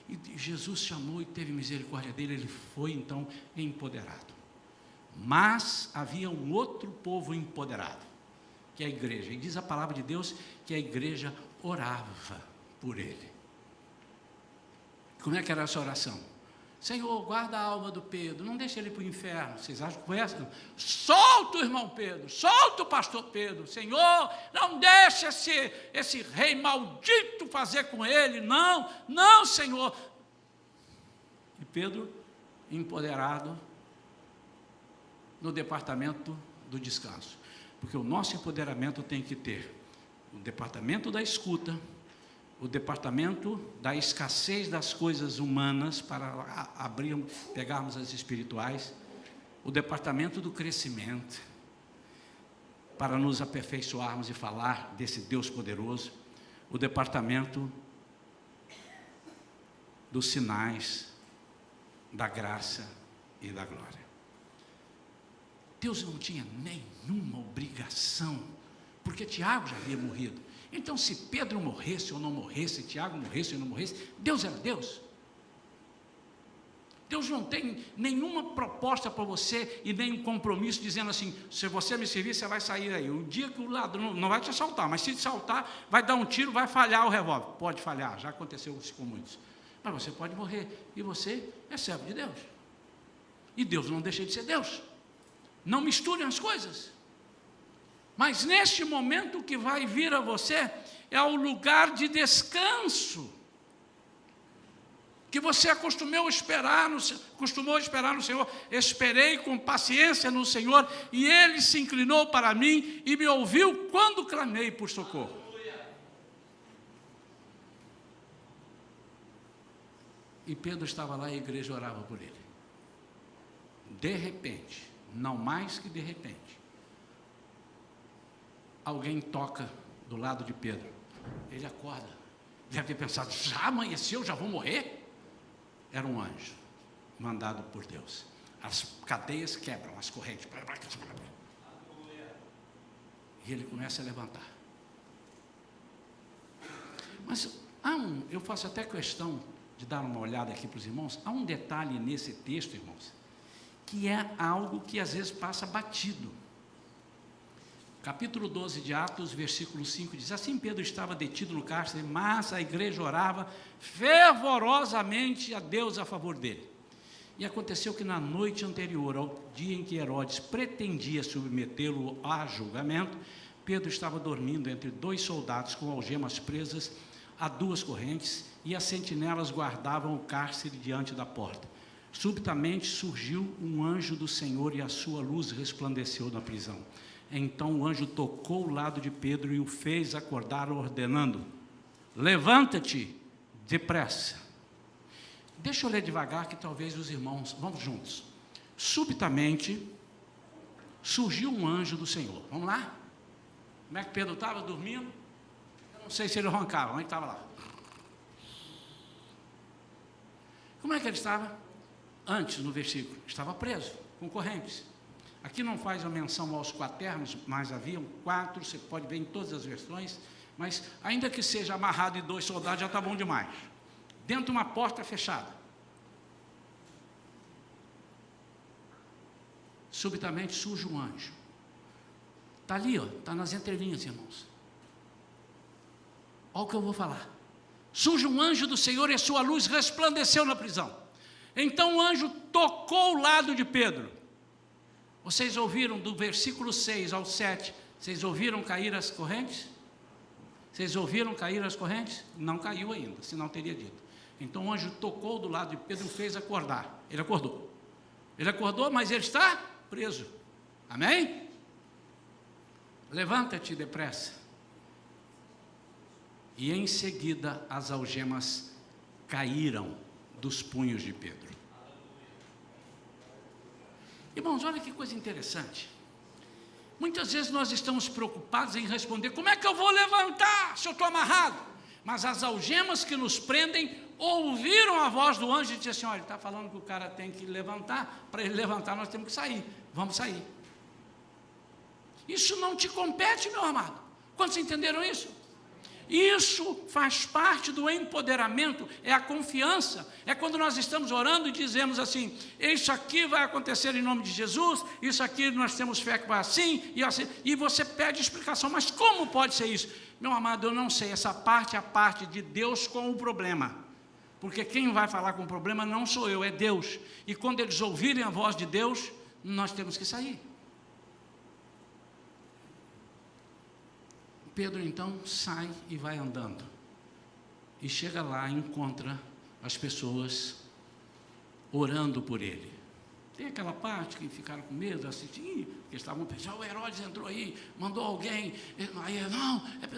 E Jesus chamou e teve misericórdia dele, ele foi então empoderado. Mas havia um outro povo empoderado, que é a igreja, e diz a palavra de Deus que a igreja orava por ele. Como é que era essa oração? Senhor, guarda a alma do Pedro, não deixe ele para o inferno. Vocês acham que foi essa? Solta o irmão Pedro, solta o pastor Pedro. Senhor, não deixe esse rei maldito fazer com ele. Não, Senhor. E Pedro, empoderado no departamento do descanso. Porque o nosso empoderamento tem que ter o departamento da escuta, o departamento da escassez das coisas humanas para pegarmos as espirituais, o departamento do crescimento, para nos aperfeiçoarmos e falar desse Deus poderoso, o departamento dos sinais, da graça e da glória. Deus não tinha nenhuma obrigação, porque Tiago já havia morrido. Então, se Pedro morresse ou não morresse, Tiago morresse ou não morresse, Deus era Deus. Deus não tem nenhuma proposta para você e nem um compromisso dizendo assim, se você me servir, você vai sair aí. O dia que o ladrão não vai te assaltar, mas se te assaltar, vai dar um tiro, vai falhar o revólver. Pode falhar, já aconteceu isso com muitos. Mas você pode morrer, e você é servo de Deus. E Deus não deixa de ser Deus. Não misturem as coisas. Mas neste momento que vai vir a você, é o lugar de descanso, que você costumou esperar no Senhor. Esperei com paciência no Senhor, e Ele se inclinou para mim e me ouviu quando clamei por socorro. E Pedro estava lá e a igreja orava por ele. De repente, não mais que de repente, alguém toca do lado de Pedro. Ele acorda. Deve ter pensado, já amanheceu, já vou morrer? Era um anjo, mandado por Deus. As cadeias quebram, as correntes. E ele começa a levantar. Mas eu faço até questão de dar uma olhada aqui para os irmãos. Há um detalhe nesse texto, irmãos, que é algo que às vezes passa batido. Capítulo 12 de Atos, versículo 5, diz, assim Pedro estava detido no cárcere, mas a igreja orava fervorosamente a Deus a favor dele. E aconteceu que na noite anterior ao dia em que Herodes pretendia submetê-lo a julgamento, Pedro estava dormindo entre 2 soldados com algemas presas a 2 correntes, e as sentinelas guardavam o cárcere diante da porta. Subitamente surgiu um anjo do Senhor e a sua luz resplandeceu na prisão. Então o anjo tocou o lado de Pedro e o fez acordar, ordenando, levanta-te depressa. Deixa eu ler devagar, que talvez os irmãos, vamos juntos. Subitamente surgiu um anjo do Senhor. Vamos lá? Como é que Pedro estava dormindo? Eu não sei se ele roncava, mas estava lá. Como é que ele estava? Antes, no versículo, estava preso, com correntes. Aqui não faz a menção aos quaternos, mas haviam 4, você pode ver em todas as versões, mas ainda que seja amarrado e 2 soldados, já está bom demais. Dentro de uma porta fechada. Subitamente surge um anjo. Está ali, está nas entrelinhas, irmãos. Olha o que eu vou falar. Surge um anjo do Senhor e a sua luz resplandeceu na prisão. Então o anjo tocou o lado de Pedro. Vocês ouviram do versículo 6 ao 7, vocês ouviram cair as correntes? Vocês ouviram cair as correntes? Não caiu ainda, senão teria dito. Então o anjo tocou do lado de Pedro e o fez acordar. Ele acordou. Ele acordou, mas ele está preso. Amém? Levanta-te depressa. E em seguida as algemas caíram dos punhos de Pedro. Irmãos, olha que coisa interessante. Muitas vezes nós estamos preocupados em responder, como é que eu vou levantar se eu estou amarrado? Mas as algemas que nos prendem ouviram a voz do anjo e disseram assim, olha, ele está falando que o cara tem que levantar, para ele levantar nós temos que sair, vamos sair. Isso não te compete, meu amado. Quantos entenderam isso? Isso faz parte do empoderamento, é a confiança, é quando nós estamos orando e dizemos assim, isso aqui vai acontecer em nome de Jesus, isso aqui nós temos fé que vai assim, e você pede explicação, mas como pode ser isso? Meu amado, eu não sei, essa parte é a parte de Deus com o problema, porque quem vai falar com o problema não sou eu, é Deus, e quando eles ouvirem a voz de Deus, nós temos que sair. Pedro então sai e vai andando, e chega lá e encontra as pessoas orando por ele. Tem aquela parte que ficaram com medo, assistindo, porque estavam pensando, o Herodes entrou aí, mandou alguém, aí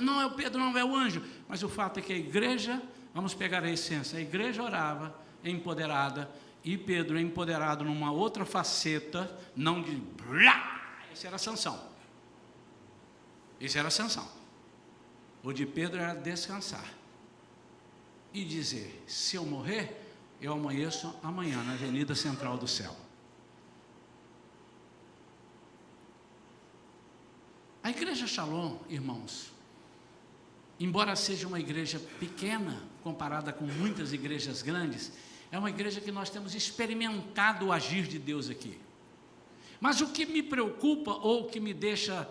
não é o Pedro, não é o anjo, mas o fato é que a igreja, vamos pegar a essência, a igreja orava, empoderada, e Pedro empoderado numa outra faceta, não de esse era Sansão, esse era Sansão. O de Pedro era descansar e dizer, se eu morrer, eu amanheço amanhã na avenida central do céu. A igreja Shalom, irmãos, embora seja uma igreja pequena, comparada com muitas igrejas grandes, é uma igreja que nós temos experimentado o agir de Deus aqui. Mas o que me preocupa, ou que me deixa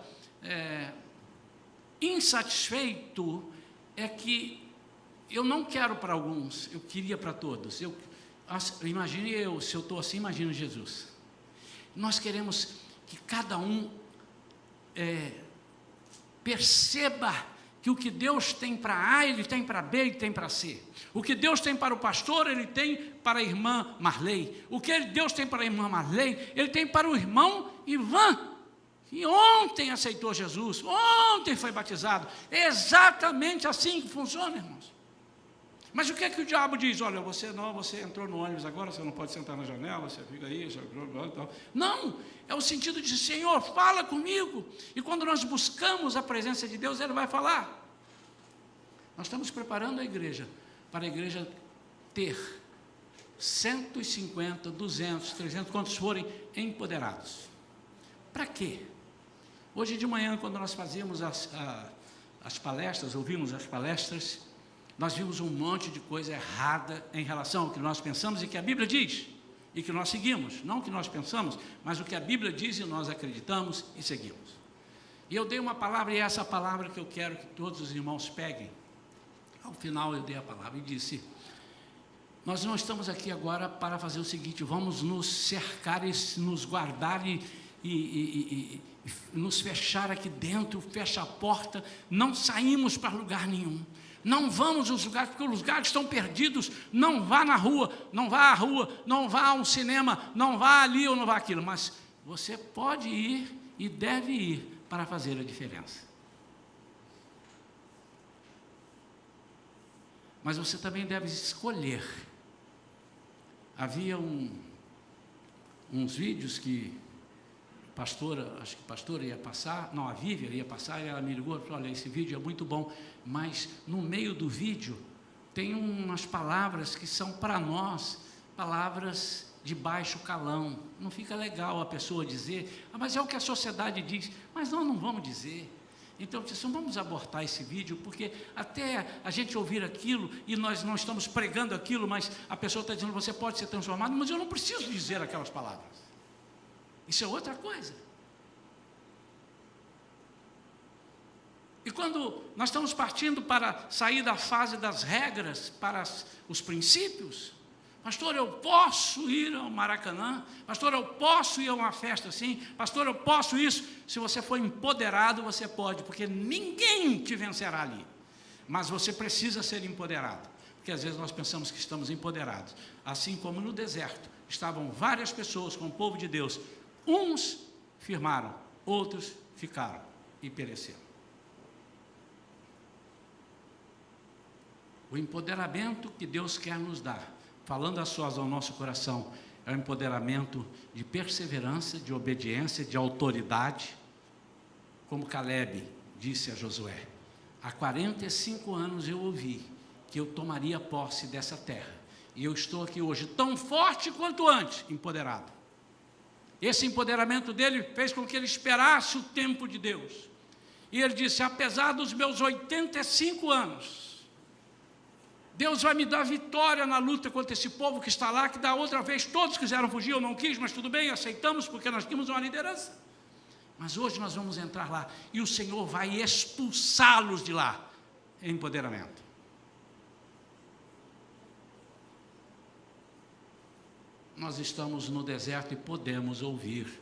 insatisfeito, é que eu não quero para alguns, eu queria para todos. Imagine eu, se eu estou assim, imagine Jesus. Nós queremos que cada um perceba que o que Deus tem para A, Ele tem para B, Ele tem para C. O que Deus tem para o pastor, Ele tem para a irmã Marley. O que Deus tem para a irmã Marley, Ele tem para o irmão Ivan, que ontem aceitou Jesus, ontem foi batizado. É exatamente assim que funciona, irmãos. Mas o que é que o diabo diz? Olha, você entrou no ônibus agora, você não pode sentar na janela, você fica aí, não, é o sentido de, Senhor, fala comigo. E quando nós buscamos a presença de Deus, Ele vai falar. Nós estamos preparando a igreja, para a igreja ter 150, 200, 300, quantos forem empoderados. Para quê? Hoje de manhã, quando nós fazíamos as palestras, ouvimos as palestras, nós vimos um monte de coisa errada em relação ao que nós pensamos e que a Bíblia diz, e que nós seguimos, não o que nós pensamos, mas o que a Bíblia diz e nós acreditamos e seguimos. E eu dei uma palavra, e é essa palavra que eu quero que todos os irmãos peguem. Ao final eu dei a palavra e disse, nós não estamos aqui agora para fazer o seguinte, vamos nos cercar e nos guardar e nos fechar aqui dentro, fecha a porta, não saímos para lugar nenhum. Não vamos aos lugares, porque os lugares estão perdidos. Não vá na rua, não vá à rua, não vá a um cinema, não vá ali ou não vá aquilo. Mas você pode ir e deve ir para fazer a diferença. Mas você também deve escolher. Havia uns vídeos que acho que a pastora ia passar, não, a Vívia ia passar, e ela me ligou e falou, olha, esse vídeo é muito bom, mas no meio do vídeo tem umas palavras que são para nós, palavras de baixo calão. Não fica legal a pessoa dizer, mas é o que a sociedade diz, mas nós não vamos dizer. Então, eu disse, vamos abortar esse vídeo, porque até a gente ouvir aquilo, e nós não estamos pregando aquilo, mas a pessoa está dizendo, você pode ser transformado, mas eu não preciso dizer aquelas palavras. Isso é outra coisa. E quando nós estamos partindo para sair da fase das regras para os princípios, pastor, eu posso ir ao Maracanã, pastor, eu posso ir a uma festa assim, pastor, eu posso isso. Se você for empoderado, você pode, porque ninguém te vencerá ali. Mas você precisa ser empoderado, porque às vezes nós pensamos que estamos empoderados. Assim como no deserto, estavam várias pessoas com o povo de Deus. Uns firmaram, outros ficaram e pereceram. O empoderamento que Deus quer nos dar, falando a sós ao nosso coração, é um empoderamento de perseverança, de obediência, de autoridade, como Caleb disse a Josué. Há 45 anos eu ouvi que eu tomaria posse dessa terra, e eu estou aqui hoje tão forte quanto antes, empoderado. Esse empoderamento dele fez com que ele esperasse o tempo de Deus. E ele disse, apesar dos meus 85 anos, Deus vai me dar vitória na luta contra esse povo que está lá, que da outra vez todos quiseram fugir, eu não quis, mas tudo bem, aceitamos, porque nós tínhamos uma liderança. Mas hoje nós vamos entrar lá, e o Senhor vai expulsá-los de lá, em empoderamento. Nós estamos no deserto e podemos ouvir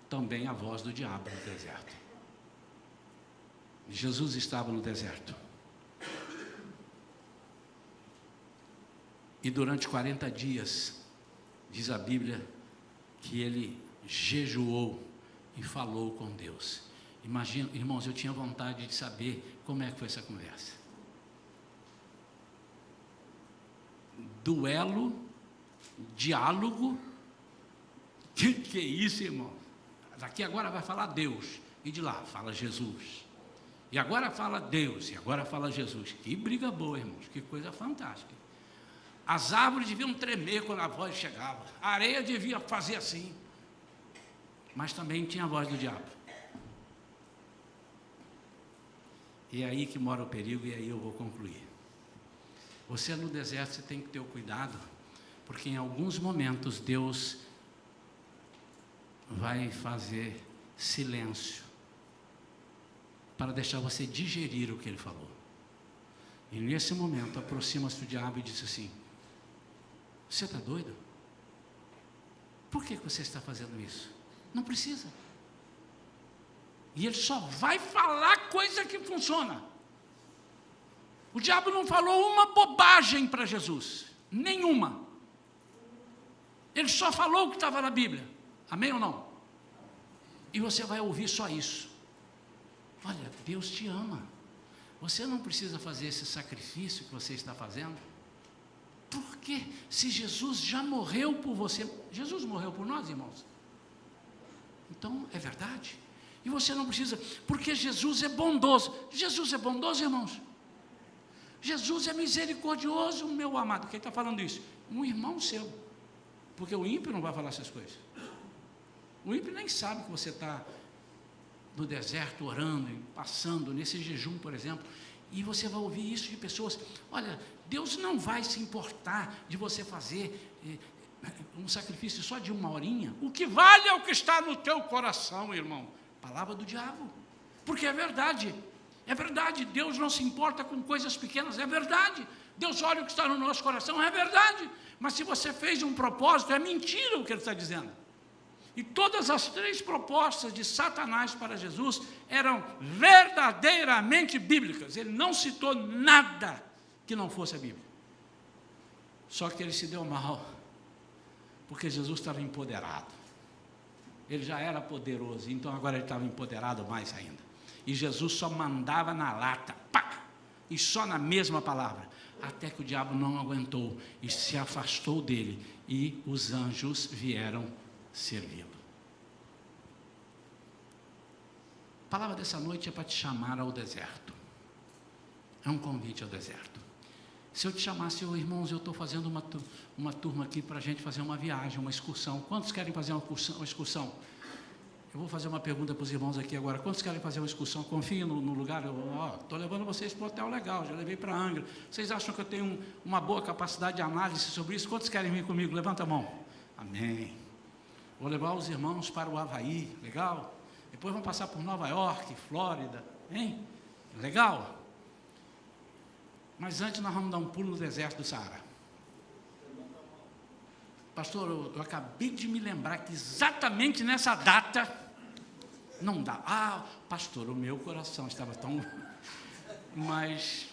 também a voz do diabo no deserto. Jesus estava no deserto. E durante 40 dias, diz a Bíblia, que ele jejuou e falou com Deus. Imagina, irmãos, eu tinha vontade de saber como é que foi essa conversa. Duelo, diálogo, que é isso, irmão? Daqui agora vai falar Deus, e de lá fala Jesus, e agora fala Deus, e agora fala Jesus. Que briga boa, irmãos, que coisa fantástica. As árvores deviam tremer quando a voz chegava, a areia devia fazer assim, mas também tinha a voz do diabo. E é aí que mora o perigo, e aí eu vou concluir. Você no deserto, você tem que ter o cuidado, Porque em alguns momentos Deus vai fazer silêncio para deixar você digerir o que Ele falou. E nesse momento aproxima-se o diabo e diz assim: você está doido? Por que você está fazendo isso? Não precisa. E ele só vai falar coisa que funciona. O diabo não falou uma bobagem para Jesus, nenhuma. Ele só falou o que estava na Bíblia. Amém ou não? E você vai ouvir só isso. Olha, Deus te ama. Você não precisa fazer esse sacrifício que você está fazendo. Porque se Jesus já morreu por você, Jesus morreu por nós, irmãos. Então, é verdade. E você não precisa, porque Jesus é bondoso. Jesus é bondoso, irmãos. Jesus é misericordioso, meu amado. Quem está falando isso? Um irmão seu. Porque o ímpio não vai falar essas coisas. O ímpio nem sabe que você está no deserto orando, passando nesse jejum, por exemplo. E você vai ouvir isso de pessoas: olha, Deus não vai se importar de você fazer um sacrifício só de 1 horinha. O que vale é o que está no teu coração, irmão. Palavra do diabo. Porque é verdade. É verdade. Deus não se importa com coisas pequenas. É verdade. Deus olha o que está no nosso coração. É verdade. Mas se você fez um propósito, é mentira o que Ele está dizendo. E todas as 3 propostas de Satanás para Jesus eram verdadeiramente bíblicas. Ele não citou nada que não fosse a Bíblia. Só que ele se deu mal, porque Jesus estava empoderado. Ele já era poderoso, então agora ele estava empoderado mais ainda. E Jesus só mandava na lata, pá, e só na mesma palavra, até que o diabo não aguentou e se afastou dele, e os anjos vieram servi-lo. A palavra dessa noite é para te chamar ao deserto. É um convite ao deserto. Se eu te chamasse: irmãos, eu estou fazendo uma turma aqui para a gente fazer uma viagem, uma excursão. Quantos querem fazer uma excursão? Eu vou fazer uma pergunta para os irmãos aqui agora. Quantos querem fazer uma excursão? Confiem no lugar. Estou levando vocês para um hotel legal, já levei para Angra. Vocês acham que eu tenho uma boa capacidade de análise sobre isso? Quantos querem vir comigo? Levanta a mão. Amém. Vou levar os irmãos para o Havaí, legal? Depois vamos passar por Nova York, Flórida, hein? Legal? Mas antes nós vamos dar um pulo no deserto do Saara. Pastor, eu acabei de me lembrar que exatamente nessa data não dá. Pastor, o meu coração estava tão... Mas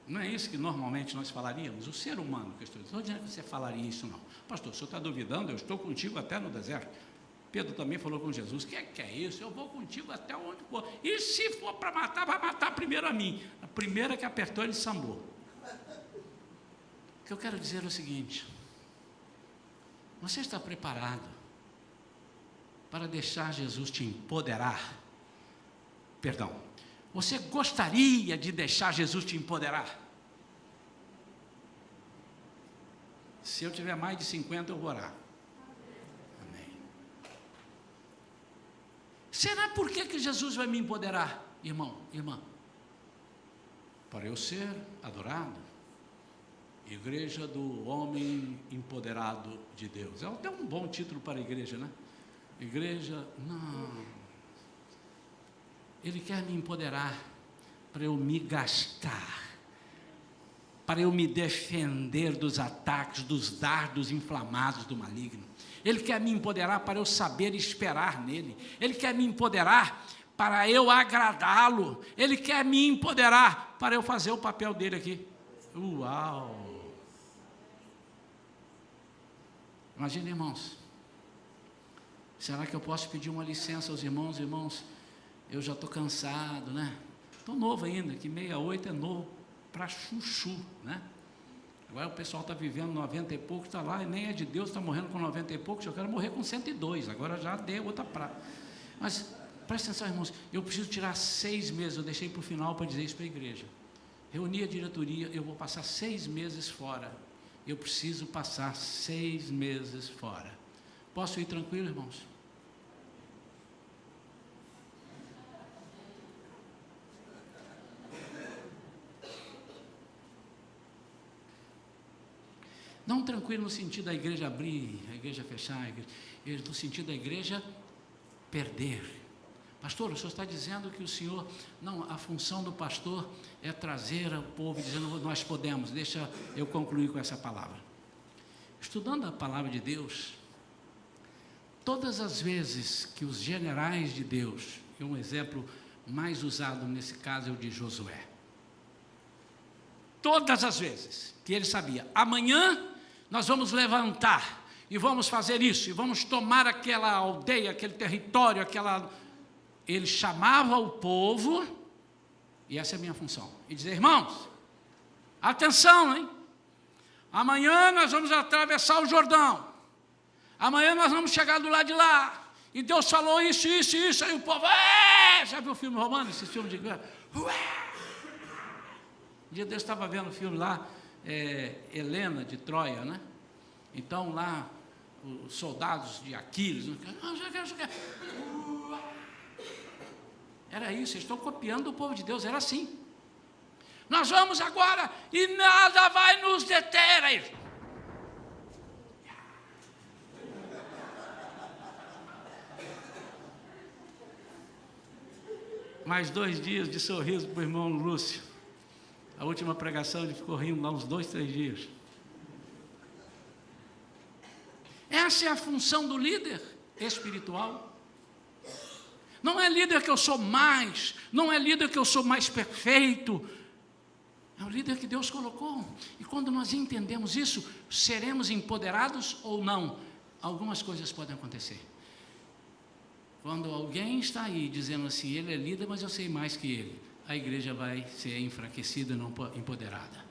não é isso que normalmente nós falaríamos? O ser humano que eu estou dizendo, não adianta que você falaria isso não. Pastor, o senhor está duvidando? Eu estou contigo até no deserto. Pedro também falou com Jesus: que é isso? Eu vou contigo até onde for. E se for para matar, vai matar primeiro a mim. A primeira que apertou, ele sambou. O que eu quero dizer é o seguinte: você está preparado para deixar Jesus te empoderar? Perdão, você gostaria de deixar Jesus te empoderar? Se eu tiver mais de 50, eu vou orar. Será por que Jesus vai me empoderar, irmão, irmã? Para eu ser adorado. Igreja do Homem Empoderado de Deus. É até um bom título para a igreja, né? Igreja, não. Ele quer me empoderar para eu me gastar, para eu me defender dos ataques, dos dardos inflamados do maligno. Ele quer me empoderar para eu saber esperar nele. Ele quer me empoderar para eu agradá-lo. Ele quer me empoderar para eu fazer o papel dele aqui. Uau! Imagina, irmãos. Será que eu posso pedir uma licença aos irmãos? Irmãos, eu já estou cansado, né? Estou novo ainda, que 68 é novo para chuchu, né? Agora o pessoal está vivendo 90 e poucos, está lá, e nem é de Deus, está morrendo com 90 e poucos, eu quero morrer com 102, agora já dei outra praia. Mas, presta atenção, irmãos, eu preciso tirar 6 meses, eu deixei para o final para dizer isso para a igreja. Reuni a diretoria, eu vou passar 6 meses fora. Eu preciso passar 6 meses fora. Posso ir tranquilo, irmãos? Não tranquilo no sentido da igreja abrir, a igreja fechar, no sentido da igreja perder. Pastor, o senhor está dizendo que o senhor... Não, a função do pastor é trazer o povo, dizendo, nós podemos. Deixa eu concluir com essa palavra. Estudando a palavra de Deus, todas as vezes que os generais de Deus, e um exemplo mais usado nesse caso é o de Josué, todas as vezes que ele sabia, amanhã nós vamos levantar e vamos fazer isso, e vamos tomar aquela aldeia, aquele território, ele chamava o povo, e essa é a minha função, e dizer, irmãos, atenção, hein? Amanhã nós vamos atravessar o Jordão, amanhã nós vamos chegar do lado de lá, e Deus falou isso, aí o povo, já viu o filme romano, esse filme de guerra? Um dia Deus estava vendo o filme lá, Helena de Troia, né? Então lá, os soldados de Aquiles, era isso, eles estão copiando o povo de Deus, era assim. Nós vamos agora e nada vai nos deter. Aí. Mais 2 dias de sorriso para o irmão Lúcio. A última pregação ele ficou rindo lá uns 2, 3 dias. Essa é a função do líder espiritual. Não é líder que eu sou mais, não é líder que eu sou mais perfeito. É o líder que Deus colocou. E quando nós entendemos isso, seremos empoderados ou não? Algumas coisas podem acontecer. Quando alguém está aí dizendo assim, ele é líder, mas eu sei mais que ele, a igreja vai ser enfraquecida e não empoderada.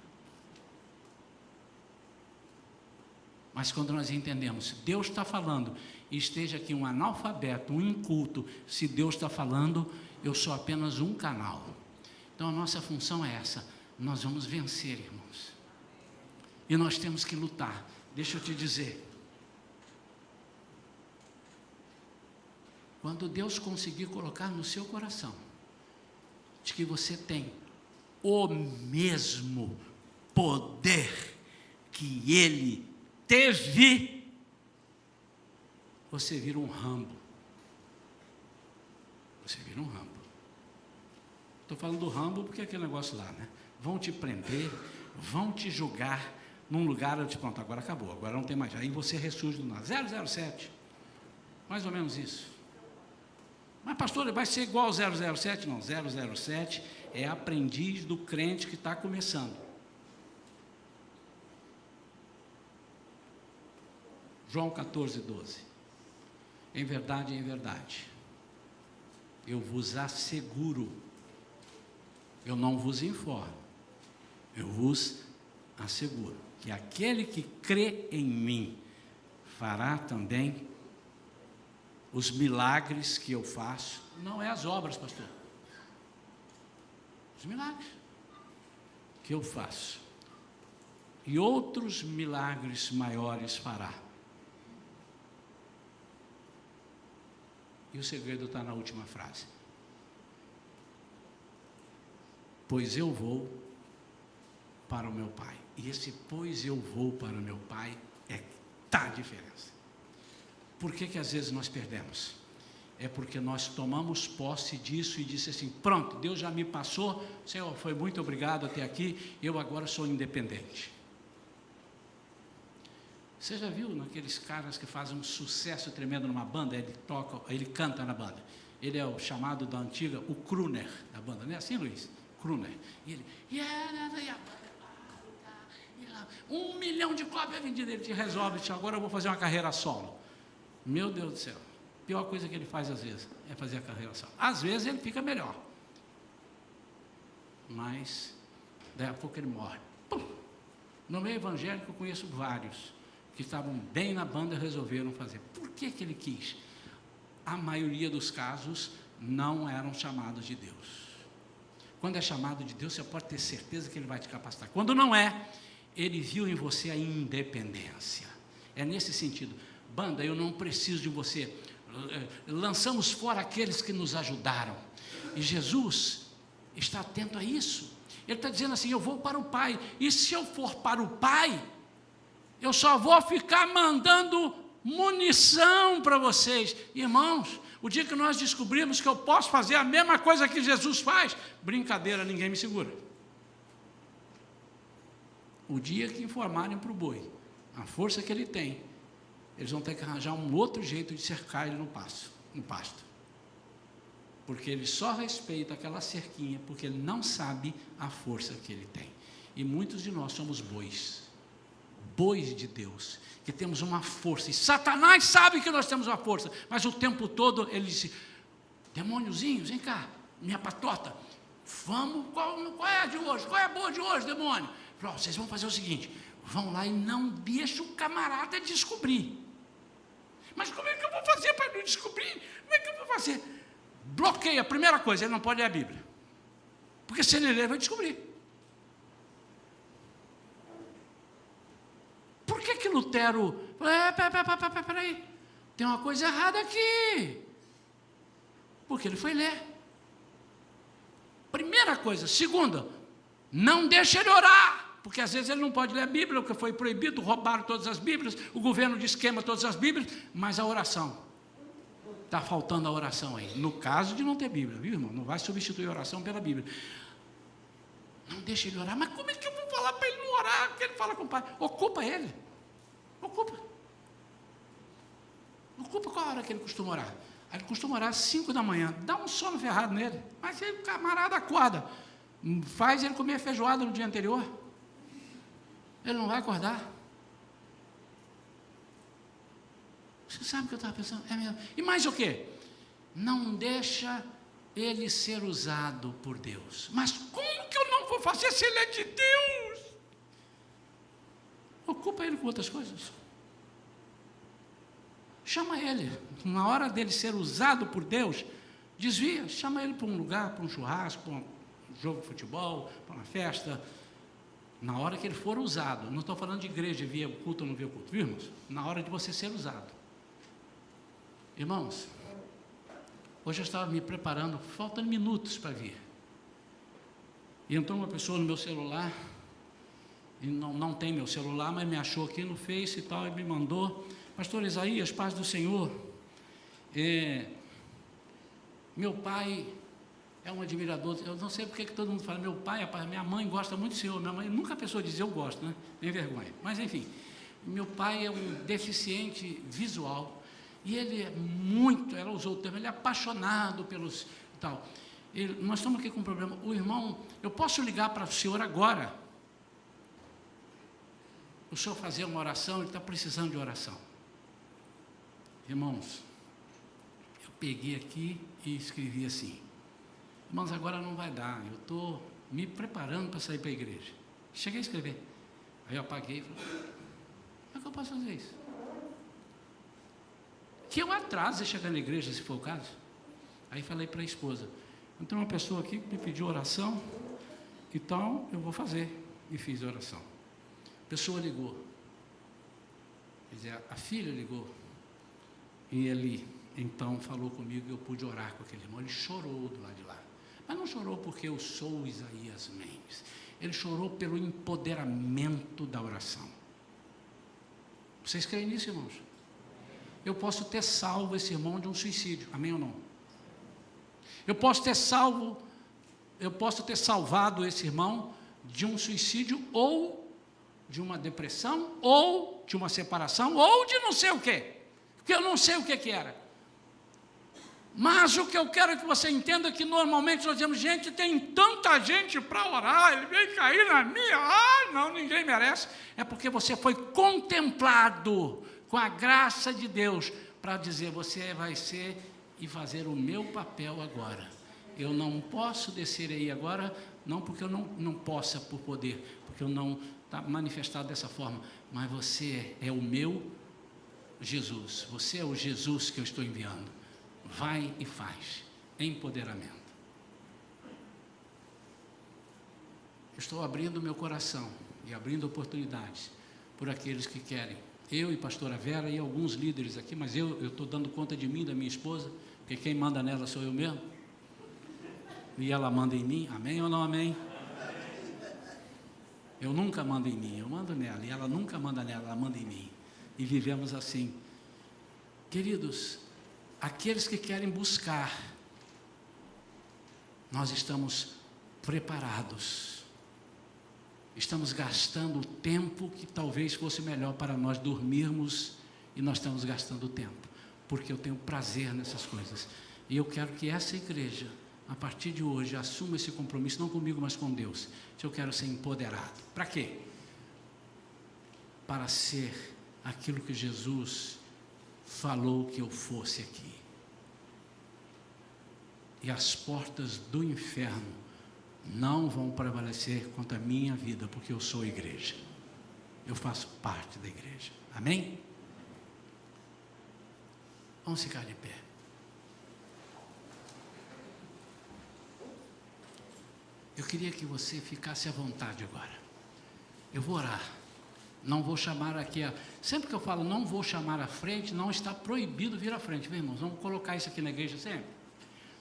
Mas quando nós entendemos, Deus está falando, e esteja aqui um analfabeto, um inculto, se Deus está falando, eu sou apenas um canal. Então a nossa função é essa, nós vamos vencer, irmãos. E nós temos que lutar. Deixa eu te dizer, quando Deus conseguir colocar no seu coração, de que você tem o mesmo poder que Ele teve, você vira um Rambo. Você vira um Rambo. Estou falando do Rambo porque é aquele negócio lá, né? Vão te prender, vão te julgar num lugar, eu te pronto, agora acabou, agora não tem mais. Aí você ressurge do nada. 007. Mais ou menos isso. Mas pastor, vai ser igual ao 007? Não, 007 é aprendiz do crente que está começando. João 14, 12. Em verdade, eu vos asseguro, eu não vos informo, eu vos asseguro, que aquele que crê em mim, fará também os milagres que eu faço. Não é as obras, pastor, os milagres que eu faço, e outros milagres maiores fará. E o segredo está na última frase. Pois eu vou para o meu Pai. E esse pois eu vou para o meu Pai é que está a diferença. Por que às vezes nós perdemos? É porque nós tomamos posse disso e disse assim, pronto, Deus já me passou, Senhor, foi muito obrigado até aqui, eu agora sou independente. Você já viu naqueles caras que fazem um sucesso tremendo numa banda, ele canta na banda, ele é o chamado da antiga, o crooner da banda, não é assim, Luiz? Crooner. E ele, e a banda, 1 milhão de cópias vendidas, ele te resolve, agora eu vou fazer uma carreira solo. Meu Deus do céu, a pior coisa que ele faz às vezes, é fazer a carreira solo. Às vezes ele fica melhor, mas daí a pouco ele morre. Pum! No meio evangélico eu conheço vários, que estavam bem na banda e resolveram fazer. Por que ele quis? A maioria dos casos não eram chamados de Deus. Quando é chamado de Deus, você pode ter certeza que Ele vai te capacitar. Quando não é, Ele viu em você a independência. É nesse sentido. Banda, eu não preciso de você. Lançamos fora aqueles que nos ajudaram. E Jesus está atento a isso. Ele está dizendo assim, eu vou para o Pai. E se eu for para o Pai, Eu só vou ficar mandando munição para vocês. Irmãos, o dia que nós descobrirmos que eu posso fazer a mesma coisa que Jesus faz, brincadeira, ninguém me segura. O dia que informarem para o boi a força que ele tem, eles vão ter que arranjar um outro jeito de cercar ele no pasto. Porque ele só respeita aquela cerquinha, porque ele não sabe a força que ele tem. E muitos de nós somos bois de Deus, que temos uma força, e Satanás sabe que nós temos uma força, mas o tempo todo ele diz: demôniozinhos, vem cá, minha patota, vamos, qual é a de hoje? Qual é a boa de hoje, demônio? Falou: vocês vão fazer o seguinte, vão lá e não deixa o camarada descobrir. Mas como é que eu vou fazer para não descobrir? Como é que eu vou fazer? Bloqueia, a primeira coisa, ele não pode ler a Bíblia, porque se ele ler, ele vai descobrir. Por que Lutero, peraí, tem uma coisa errada aqui? Porque ele foi ler. Primeira coisa. Segunda, não deixa ele orar, porque às vezes ele não pode ler a Bíblia, porque foi proibido, roubaram todas as Bíblias, o governo esquema todas as Bíblias, mas a oração, está faltando a oração aí, no caso de não ter Bíblia, viu, irmão? Não vai substituir a oração pela Bíblia. Não deixa ele orar. Mas como é que eu vou falar para ele não orar? Porque ele fala com o pai. Ocupa ele. Ocupa qual a hora que ele costuma orar? Ele costuma orar às 5 da manhã. Dá um sono ferrado nele. Mas aí o camarada acorda. Faz ele comer feijoada no dia anterior. Ele não vai acordar. Você sabe o que eu estava pensando? É mesmo. E mais o quê? Não deixa ele ser usado por Deus. Mas como que eu não vou fazer se ele é de Deus? Ocupa ele com outras coisas. Chama ele. Na hora dele ser usado por Deus, desvia. Chama ele para um lugar, para um churrasco, para um jogo de futebol, para uma festa. Na hora que ele for usado. Não estou falando de igreja, via o culto ou não via o culto. Viu, irmãos? Na hora de você ser usado. Irmãos, hoje eu estava me preparando, faltando minutos para vir. E entrou uma pessoa no meu celular, e não tem meu celular, mas me achou aqui no Face e tal, e me mandou: pastor Isaías, paz do Senhor, meu pai é um admirador, eu não sei porque que todo mundo fala, meu pai, minha mãe gosta muito do Senhor, minha mãe, nunca a pessoa diz eu gosto, né? Nem vergonha, mas enfim, meu pai é um deficiente visual, e ele é muito, ela usou o termo, ele é apaixonado pelos tal. Nós estamos aqui com um problema. O irmão, eu posso ligar para o senhor agora? O senhor fazer uma oração, ele está precisando de oração. Irmãos, eu peguei aqui e escrevi assim: irmãos, agora não vai dar, eu estou me preparando para sair para a igreja. Cheguei a escrever. Aí eu apaguei e falei: como é que eu posso fazer isso? Que eu atrase chegar na igreja, se for o caso. Aí falei para a esposa: então uma pessoa aqui me pediu oração, então eu vou fazer. E fiz a oração. A pessoa ligou. Quer dizer, a filha ligou. E ele, então, falou comigo e eu pude orar com aquele irmão. Ele chorou do lado de lá. Mas não chorou porque eu sou Isaías Mendes. Ele chorou pelo empoderamento da oração. Vocês creem nisso, irmãos? Eu posso ter salvo esse irmão de um suicídio, amém ou não? Eu posso ter salvado esse irmão de um suicídio, ou de uma depressão, ou de uma separação, ou de não sei o quê, porque eu não sei o que era. Mas o que eu quero é que você entenda que normalmente nós dizemos: gente, tem tanta gente para orar, ele vem cair na minha, não, ninguém merece. É porque você foi contemplado com a graça de Deus, para dizer: você vai ser e fazer o meu papel agora. Eu não posso descer aí agora, não porque eu não possa por poder, porque eu não está manifestado dessa forma, mas você é o meu Jesus, você é o Jesus que eu estou enviando. Vai e faz, empoderamento. Eu estou abrindo meu coração e abrindo oportunidades por aqueles que querem. Eu e pastora Vera e alguns líderes aqui, mas eu estou dando conta de mim, da minha esposa, porque quem manda nela sou eu mesmo. E ela manda em mim, amém ou não amém? Eu nunca mando em mim, eu mando nela, e ela nunca manda nela, ela manda em mim. E vivemos assim. Queridos, aqueles que querem buscar, nós estamos preparados. Estamos gastando o tempo que talvez fosse melhor para nós dormirmos, e nós estamos gastando o tempo, porque eu tenho prazer nessas coisas. E eu quero que essa igreja, a partir de hoje, assuma esse compromisso, não comigo, mas com Deus. Eu quero ser empoderado. Para quê? Para ser aquilo que Jesus falou que eu fosse aqui. E as portas do inferno não vão prevalecer contra a minha vida, porque eu sou igreja. Eu faço parte da igreja. Amém? Vamos ficar de pé. Eu queria que você ficasse à vontade agora. Eu vou orar. Não vou chamar aqui sempre que eu falo não vou chamar à frente, não está proibido vir à frente, viu, irmãos? Vamos colocar isso aqui na igreja sempre.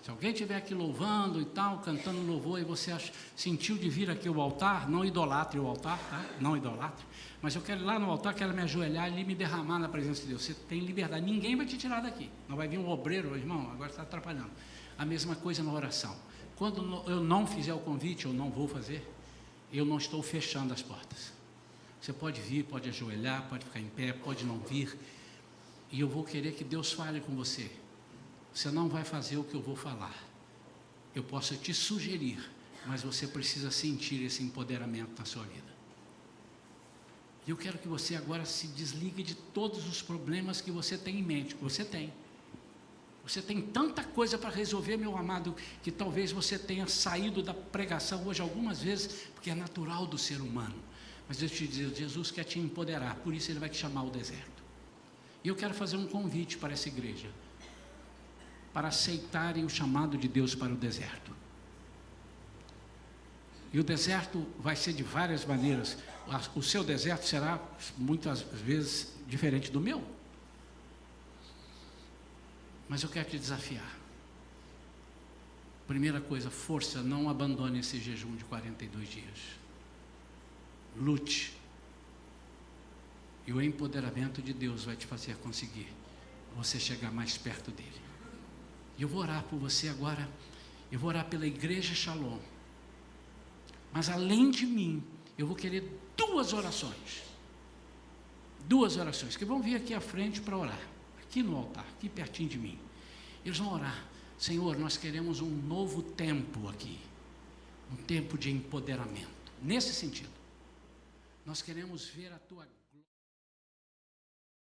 Se alguém estiver aqui louvando e tal, cantando louvor, e você sentiu de vir aqui ao altar, não idolatre o altar, tá? Não idolatre. Mas eu quero ir lá no altar, quero me ajoelhar e me derramar na presença de Deus. Você tem liberdade, ninguém vai te tirar daqui. Não vai vir um obreiro, irmão, agora está atrapalhando. A mesma coisa na oração. Quando eu não fizer o convite, eu não vou fazer, eu não estou fechando as portas. Você pode vir, pode ajoelhar, pode ficar em pé, pode não vir, e eu vou querer que Deus fale com você. Você não vai fazer o que eu vou falar. Eu posso te sugerir, mas você precisa sentir esse empoderamento na sua vida. E eu quero que você agora se desligue de todos os problemas que você tem em mente, que você tem. Você tem tanta coisa para resolver, meu amado, que talvez você tenha saído da pregação hoje algumas vezes, porque é natural do ser humano. Mas Deus te diz, Jesus quer te empoderar, por isso Ele vai te chamar ao deserto. E eu quero fazer um convite para essa igreja, para aceitarem o chamado de Deus para o deserto. E o deserto vai ser de várias maneiras. O seu deserto será muitas vezes diferente do meu. Mas eu quero te desafiar. Primeira coisa, força, não abandone esse jejum de 42 dias. Lute. E o empoderamento de Deus vai te fazer conseguir você chegar mais perto dele. E eu vou orar por você agora. Eu vou orar pela igreja Shalom. Mas além de mim, eu vou querer duas orações. Duas orações que vão vir aqui à frente para orar. Aqui no altar, aqui pertinho de mim. Eles vão orar. Senhor, nós queremos um novo tempo aqui. Um tempo de empoderamento. Nesse sentido. Nós queremos ver a tua